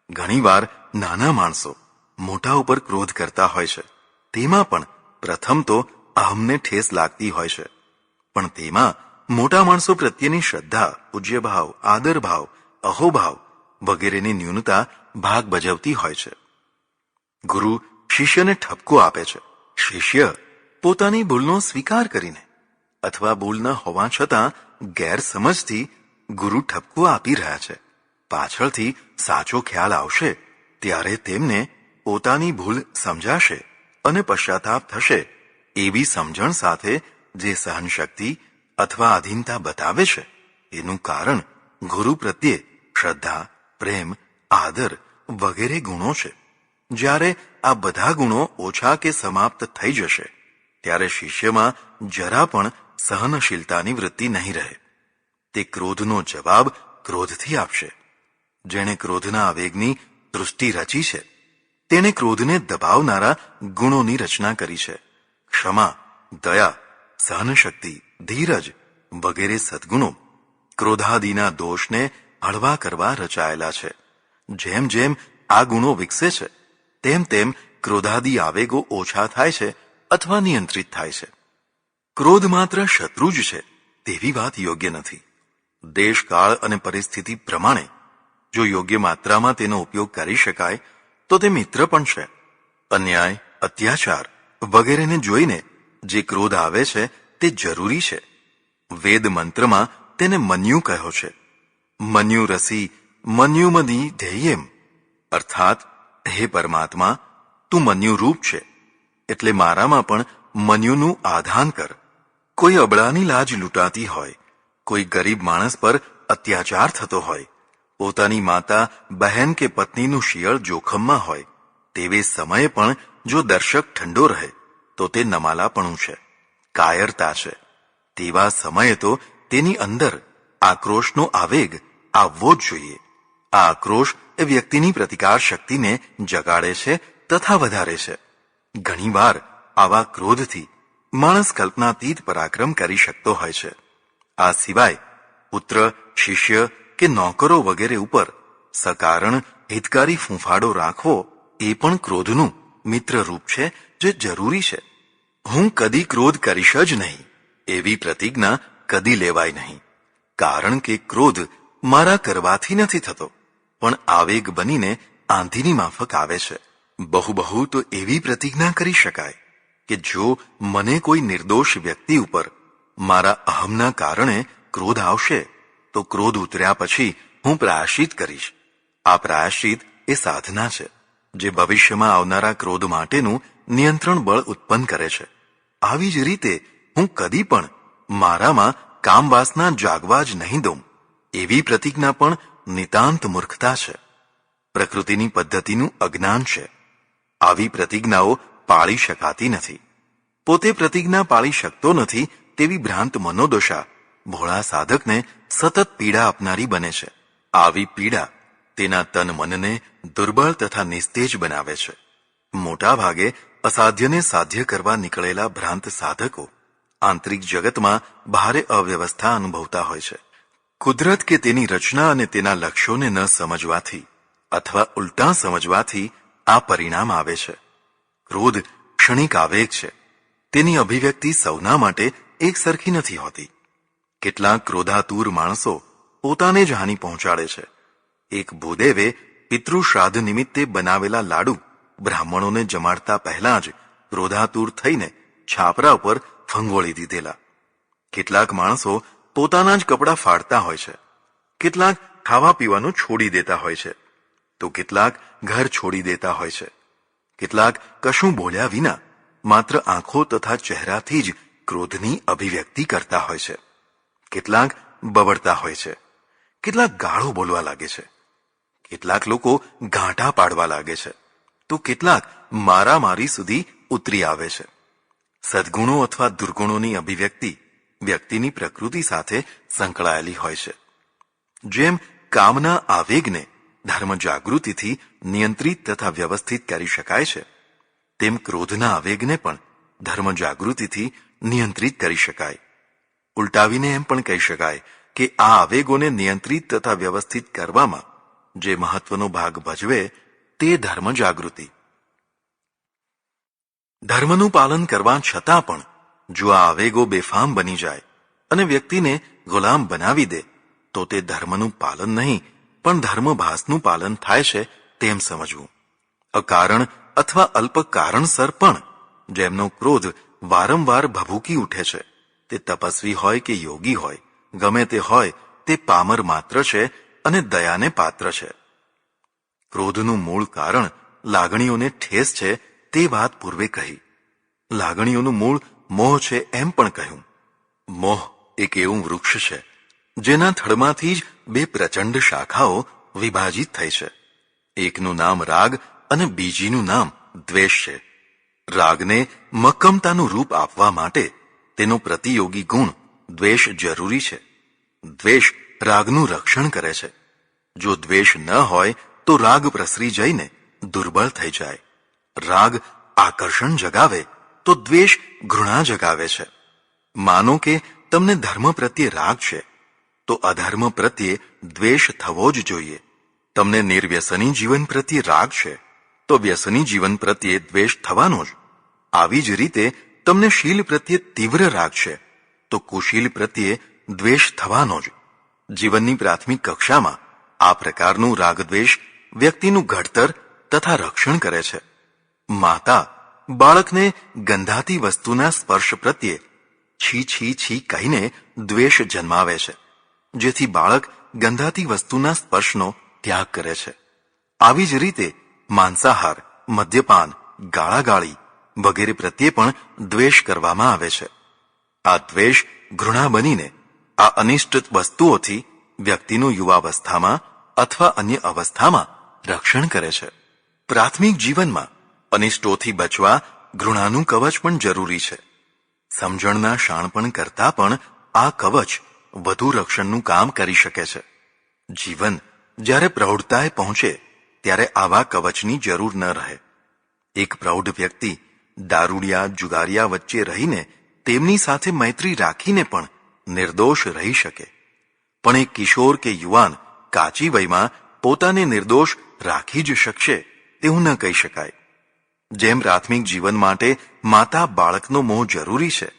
ઘણીવાર નાના માણસો મોટા ઉપર ક્રોધ કરતા હોય છે. તેમાં પણ પ્રથમ તો અહમને ઠેસ લાગતી હોય છે. પણ તેમાં મોટા માણસો પ્રત્યેની શ્રદ્ધા, પૂજ્યભાવ, આદરભાવ, અહોભાવ વગેરેની ન્યૂનતા ભાગ ભજવતી હોય છે. ગુરુ શિષ્યને ઠપકો આપે છે. શિષ્ય પોતાની ભૂલનો સ્વીકાર કરીને અથવા ભૂલ ન હોવા છતાં ગેરસમજથી ગુરુ ઠપકો આપી રહ્યા છે. પાછળથી સાચો ખ્યાલ આવશે ત્યારે તેમને પોતાની ભૂલ સમજાશે અને પશ્ચાતાપ થશે. એવી સમજણ સાથે જે સહનશક્તિ અથવા આધીનતા બતાવે છે એનું કારણ ગુરુ પ્રત્યે શ્રદ્ધા, પ્રેમ, આદર વગેરે ગુણો છે. જ્યારે આ બધા ગુણો ઓછા કે સમાપ્ત થઈ જશે ત્યારે શિષ્યમાં જરા પણ સહનશીલતાની વૃત્તિ નહીં રહે. તે ક્રોધનો જવાબ ક્રોધથી આપશે. જેણે ક્રોધના આવેગની સૃષ્ટિ રચી છે તેણે ક્રોધને દબાવનારા ગુણોની રચના કરી છે. ક્ષમા, દયા, સહનશક્તિ, ધીરજ વગેરે સદ્ગુણો ક્રોધાદિના દોષને હળવા કરવા રચાયેલા છે. જેમ જેમ આ ગુણો વિકસે છે તેમ તેમ ક્રોધાદિ આવેગો ઓછા થાય છે અથવા નિયંત્રિત થાય છે. ક્રોધ માત્ર શત્રુ જ છે તેવી વાત યોગ્ય નથી. દેશકાળ અને પરિસ્થિતિ પ્રમાણે જો યોગ્ય માત્રામાં તેનો ઉપયોગ કરી શકાય તો તે મિત્ર પણ છે. અન્યાય, અત્યાચાર વગેરેને જોઈને જે ક્રોધ આવે છે તે જરૂરી છે. વેદ મંત્રમાં તેને મન્યુ કહ્યો છે. મન્યુ રસી મન્યુમદી ધ્યેયમ, અર્થાત હે પરમાત્મા, તું મન્યુરૂપ છે એટલે મારામાં પણ મન્યુનું આધાન કર. કોઈ અબળાની લાજ લૂંટાતી હોય, કોઈ ગરીબ માણસ પર અત્યાચાર થતો હોય, પોતાની માતા, બહેન કે પત્નીનું શિયળ જોખમમાં હોય તેવે સમયે પણ જો દર્શક ઠંડો રહે તો તે નમાલાપણું છે, કાયરતા છે. તેવા સમયે તો તેની અંદર આક્રોશનો આવેગ આવવો જ જોઈએ. આ આક્રોશ એ વ્યક્તિની પ્રતિકાર શક્તિને જગાડે છે તથા વધારે છે. ઘણીવાર આવા ક્રોધથી માણસ કલ્પનાતીત પરાક્રમ કરી શકતો હોય છે. આ સિવાય પુત્ર, શિષ્ય કે નોકરો વગેરે ઉપર સકારણ હિતકારી ફૂંફાડો રાખવો એ પણ ક્રોધનું મિત્રરૂપ છે જે જરૂરી છે. હું કદી ક્રોધ કરીશ જ નહીં એવી પ્રતિજ્ઞા કદી લેવાય નહીં. કારણ કે ક્રોધ મારા કરવાથી નથી થતો પણ આવેગ બનીને આંધીની માફક આવે છે. બહુ બહુ તો એવી પ્રતિજ્ઞા કરી શકાય કે જો મને કોઈ નિર્દોષ વ્યક્તિ ઉપર મારા અહમના કારણે ક્રોધ આવશે તો ક્રોધ ઉતર્યા પછી હું પ્રાયશ્ચિત કરીશ. આ પ્રાયશ્ચિત એ સાધના છે જે ભવિષ્યમાં આવનારા ક્રોધ માટેનું નિયંત્રણ બળ ઉત્પન્ન કરે છે. આવી જ રીતે હું કદી પણ મારામાં કામવાસના જાગવા જ નહીં દઉં એવી પ્રતિજ્ઞા પણ નિતાંત મૂર્ખતા છે. પ્રકૃતિની પદ્ધતિનું અજ્ઞાન છે. આવી પ્રતિજ્ઞાઓ પાળી શકાતી નથી. પોતે પ્રતિજ્ઞા પાળી શકતો નથી તેવી ભ્રાંત મનોદશા ભોળા સાધકને સતત પીડા આપનારી બને છે. આવી પીડા તેના તન મનને દુર્બળ તથા નિસ્તેજ બનાવે છે. મોટા ભાગે અસાધ્યને સાધ્ય કરવા નીકળેલા ભ્રાંત સાધકો આંતરિક જગતમાં ભારે અવ્યવસ્થા અનુભવતા હોય છે. કુદરત કે તેની રચના અને તેના લક્ષ્યોને ન સમજવાથી અથવા ઉલટા સમજવાથી આ પરિણામ આવે છે. ક્રોધ ક્ષણિક આવેગ છે. તેની અભિવ્યક્તિ સૌના માટે એક સરખી નથી હોતી. કેટલાક ક્રોધાતુર માણસો પોતાને જ હાનિ પહોંચાડે છે. એક ભૂદેવે પિતૃશ્રાદ્ધ નિમિત્તે બનાવેલા લાડુ બ્રાહ્મણોને જમાડતા પહેલા જ ક્રોધાતુર થઈને છાપરા ઉપર ફંગોળી દીધેલા. કેટલાક માણસો પોતાના જ કપડાં ફાડતા હોય છે. કેટલાક ખાવા પીવાનું છોડી દેતા હોય છે, તો કેટલાક ઘર છોડી દેતા હોય છે. કેટલાક કશું બોલ્યા વિના માત્ર આંખો તથા ચહેરાથી જ ક્રોધની અભિવ્યક્તિ કરતા હોય છે. કેટલાક બબડતા હોય છે. કેટલાક ગાળો બોલવા લાગે છે. કેટલાક લોકો ગાંઠા પાડવા લાગે છે, તો કેટલાક મારામારી સુધી ઉતરી આવે છે. સદ્ગુણો અથવા દુર્ગુણોની અભિવ્યક્તિ વ્યક્તિની પ્રકૃતિ સાથે સંકળાયેલી હોય છે. જેમ કામના આવેગને ધર્મ જાગૃતિથી નિયંત્રિત તથા વ્યવસ્થિત કરી શકાય છે, તેમ ક્રોધના આવેગને પણ ધર્મ જાગૃતિથી નિયંત્રિત કરી શકાય. ઉલટાવીને એમ પણ કહી શકાય કે આ આવેગોને નિયંત્રિત તથા વ્યવસ્થિત કરવામાં જે મહત્વનો ભાગ ભજવે તે ધર્મ જાગૃતિ. ધર્મનું પાલન કરવા છતાં પણ જો આ આવેગો બેફામ બની જાય અને વ્યક્તિને ગુલામ બનાવી દે તો તે ધર્મનું પાલન નહીં પણ ધર્મભાસનું પાલન થાય છે તેમ સમજવું. અકારણ અથવા અલ્પ કારણસર પણ જેમનો ક્રોધ વારંવાર ભભૂકી ઉઠે છે, તે તપસ્વી હોય કે યોગી હોય, ગમે તે હોય, તે પામર માત્ર છે અને દયાને પાત્ર છે. ક્રોધનું મૂળ કારણ લાગણીઓને ઠેસ છે તે વાત પૂર્વે કહી. લાગણીઓનું મૂળ મોહ છે એમ પણ કહ્યું. મોહ એક એવું વૃક્ષ છે જેના થડમાંથી જ બે પ્રચંડ શાખાઓ વિભાજિત થઈ છે. એકનું નામ રાગ અને બીજીનું નામ દ્વેષ છે. રાગને મક્કમતાનું રૂપ આપવા માટે તેનો પ્રતિયોગી ગુણ દ્વેષ જરૂરી છે. દ્વેષ રાગનું રક્ષણ કરે છે. જો દ્વેષ ન હોય તો રાગ પ્રસરી જઈને દુર્બળ થઈ જાય. રાગ આકર્ષણ જગાવે તો દ્વેષ ઘૃણા જગાવે છે. માનો કે તમને ધર્મ પ્રત્યે રાગ છે તો અધર્મ પ્રત્યે દ્વેષ થવો જ જોઈએ. તમને નિર્વ્યસની જીવન પ્રત્યે રાગ છે તો વ્યસની જીવન પ્રત્યે દ્વેષ થવાનો જ. આવી જ રીતે તમને શીલ પ્રત્યે તીવ્ર રાગ છે તો કુશીલ પ્રત્યે દ્વેષ થવાનો જ. જીવનની પ્રાથમિક કક્ષામાં આ પ્રકારનું રાગદ્વેષ વ્યક્તિનું ઘડતર તથા રક્ષણ કરે છે. માતા બાળકને ગંધાતી વસ્તુના સ્પર્શ પ્રત્યે છી છી છી કહીને દ્વેષ જન્માવે છે, જેથી બાળક ગંધાતી વસ્તુના સ્પર્શનો ત્યાગ કરે છે. આવી જ રીતે માંસાહાર, મદ્યપાન, ગાળાગાળી વગેરે પ્રત્યે પણ દ્વેષ કરવામાં આવે છે. આ દ્વેષ ઘૃણા બનીને આ અનિષ્ટ વસ્તુઓથી વ્યક્તિનું યુવાવસ્થામાં અથવા અન્ય અવસ્થામાં રક્ષણ કરે છે. પ્રાથમિક જીવનમાં અનિષ્ટોથી બચવા ઘૃણાનું કવચ પણ જરૂરી છે. સમજણના શાણપણ કરતાં પણ આ કવચ વધુ રક્ષણનું કામ કરી શકે છે. જીવન જ્યારે પ્રૌઢતાએ પહોંચે ત્યારે આવા કવચની જરૂર ન રહે. એક પ્રૌઢ વ્યક્તિ દારૂડિયા જુગારિયા વચ્ચે રહીને તેમની સાથે મૈત્રી રાખીને પણ નિર્દોષ રહી શકે, પણ એક કિશોર કે યુવાન કાચી વયમાં પોતાને નિર્દોષ રાખી જ શકશે તેવું ન કહી શકાય. જેમ પ્રાથમિક જીવન માટે માતા બાળકનો મોહ જરૂરી છે,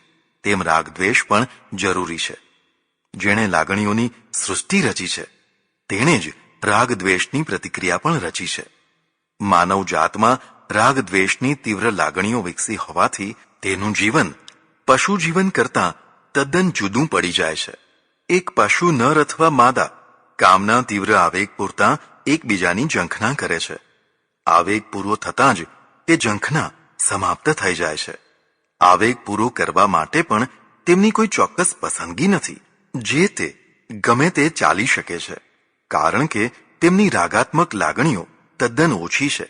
તેમ રાગદ્વેષ પણ જરૂરી છે. જેણે લાગણીઓની સૃષ્ટિ રચી છે તેણે જ રાગદ્વેષની પ્રતિક્રિયા પણ રચી છે. માનવ જાતમાં રાગદ્વેષની તીવ્ર લાગણીઓ વિકસી હોવાથી તેનું જીવન પશુ જીવન કરતાં તદ્દન જુદું પડી જાય છે. એક પશુ નર અથવા માદા કામના તીવ્ર આવેગ પૂરતા એકબીજાની ઝંખના કરે છે. આવેગ પૂરો થતાં જ તે ઝંખના સમાપ્ત થઈ જાય છે. આવેગ પૂરો કરવા માટે પણ તેમની કોઈ ચોક્કસ પસંદગી નથી. જે તે ગમે તે ચાલી શકે છે, કારણ કે તેમની રાગાત્મક લાગણીઓ તદ્દન ઓછી છે,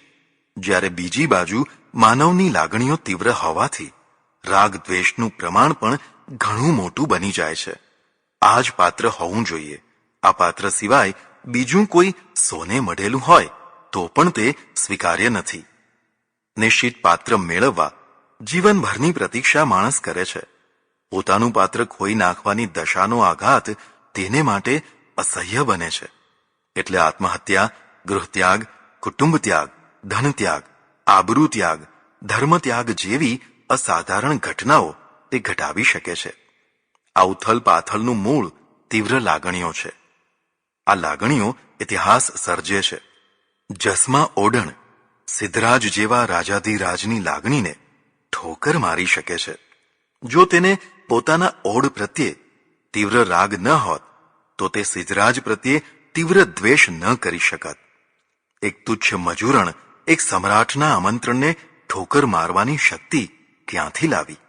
જ્યારે બીજી બાજુ માનવની લાગણીઓ તીવ્ર હોવાથી રાગ દ્વેષનું પ્રમાણ પણ ઘણું મોટું બની જાય છે. આ જ પાત્ર હોવું જોઈએ. આ પાત્ર સિવાય બીજું કોઈ સોને મઢેલું હોય તો પણ તે સ્વીકાર્ય નથી. નિશ્ચિત પાત્ર મેળવવા જીવનભરની પ્રતીક્ષા માણસ કરે છે. પોતાનું પાત્ર ખોઈ નાખવાની દશાનો આઘાત તેને માટે અસહ્ય બને છે. એટલે આત્મહત્યા, ગૃહત્યાગ, કુટુંબ ત્યાગ, ધન ત્યાગ, આબરૂ ત્યાગ, ધર્મ ત્યાગ જેવી અસાધારણ ઘટનાઓ તે ઘટાવી શકે છે. આ ઉથલ પાથલનું મૂળ તીવ્ર લાગણીઓ છે. આ લાગણીઓ ઇતિહાસ સર્જે છે. જસમા ઓડણ સિદ્ધરાજ જેવા રાજાધિરાજની લાગણીને ઠોકર મારી શકે છે. જો તેને પોતાના ઓડ પ્રત્યે તીવ્ર રાગ ન હોત તો તે સિદ્ધરાજ પ્રત્યે તીવ્ર દ્વેષ ન કરી શકત. એક તુચ્છ મજૂરણ એક સમ્રાટના આમંત્રણને ઠોકર મારવાની શક્તિ ક્યાંથી લાવી?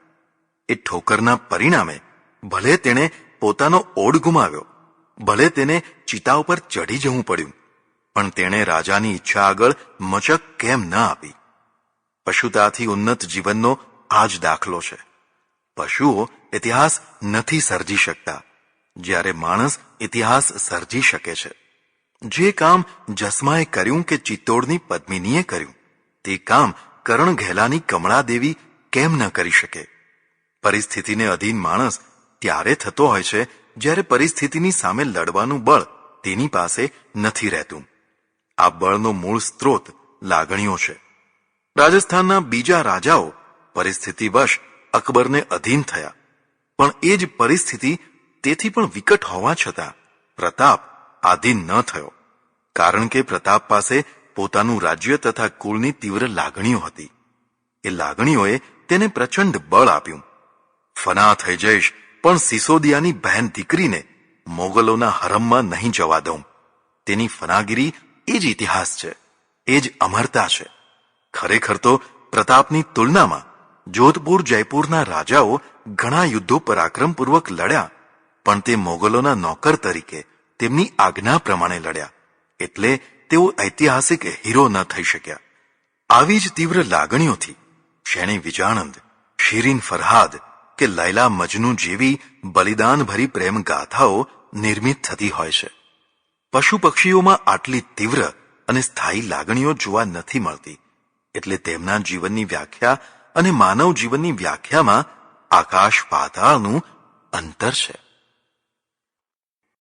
એ ઠોકરના પરિણામે ભલે તેણે પોતાનો ઓડ ગુમાવ્યો, ભલે તેને ચિતા ઉપર ચઢી જવું પડ્યું, પણ તેણે રાજાની ઈચ્છા આગળ મચક કેમ ન આપી? પશુતાથી ઉન્નત જીવનનો આ જ દાખલો છે. પશુઓ ઇતિહાસ નથી સર્જી શકતા, જ્યારે માણસ ઇતિહાસ સર્જી શકે છે. જે કામ જસમાએ કર્યું કે ચિત્તોડની પદ્મિનીએ કર્યું, તે કામ કરણ ઘેલાની કમળાદેવી કેમ ન કરી શકે? પરિસ્થિતિને અધીન માણસ ત્યારે થતો હોય છે જ્યારે પરિસ્થિતિની સામે લડવાનું બળ તેની પાસે નથી રહેતું. આ બળનો મૂળ સ્ત્રોત લાગણીઓ છે. રાજસ્થાનના બીજા રાજાઓ પરિસ્થિતિવશ અકબરને અધીન થયા, પણ એ જ પરિસ્થિતિ તેથી પણ વિકટ હોવા છતાં પ્રતાપ આધીન ન થયો, કારણ કે પ્રતાપ પાસે પોતાનું રાજ્ય તથા કુળની તીવ્ર લાગણીઓ હતી. એ લાગણીઓએ તેને પ્રચંડ બળ આપ્યું. ફના થઈ જઈશ, પણ સિસોદિયાની બહેન દીકરીને મોગલોના હરમમાં નહીં જવા દઉં. તેની ફનાગીરી એ જ ઇતિહાસ છે, એ જ અમરતા છે. ખરેખર તો પ્રતાપની તુલનામાં જોધપુર જયપુરના રાજાઓ ઘણા યુદ્ધો પરાક્રમપૂર્વક લડ્યા, પણ તે મોગલોના નોકર તરીકે તેમની આજ્ઞા પ્રમાણે લડ્યા, એટલે તેઓ ઐતિહાસિક હીરો ન થઈ શક્યા. આવી જ તીવ્ર લાગણીઓથી શેણી વિજાણંદ, શિરીન ફરહાદ કે લૈલા મજનુ જેવી બલિદાનભરી પ્રેમ ગાથાઓ નિર્મિત થતી હોય છે. પશુ પક્ષીઓમાં આટલી તીવ્ર અને સ્થાયી લાગણીઓ જોવા નથી મળતી, એટલે તેમના જીવનની વ્યાખ્યા અને માનવ જીવનની વ્યાખ્યામાં આકાશ પાતાળનું અંતર છે.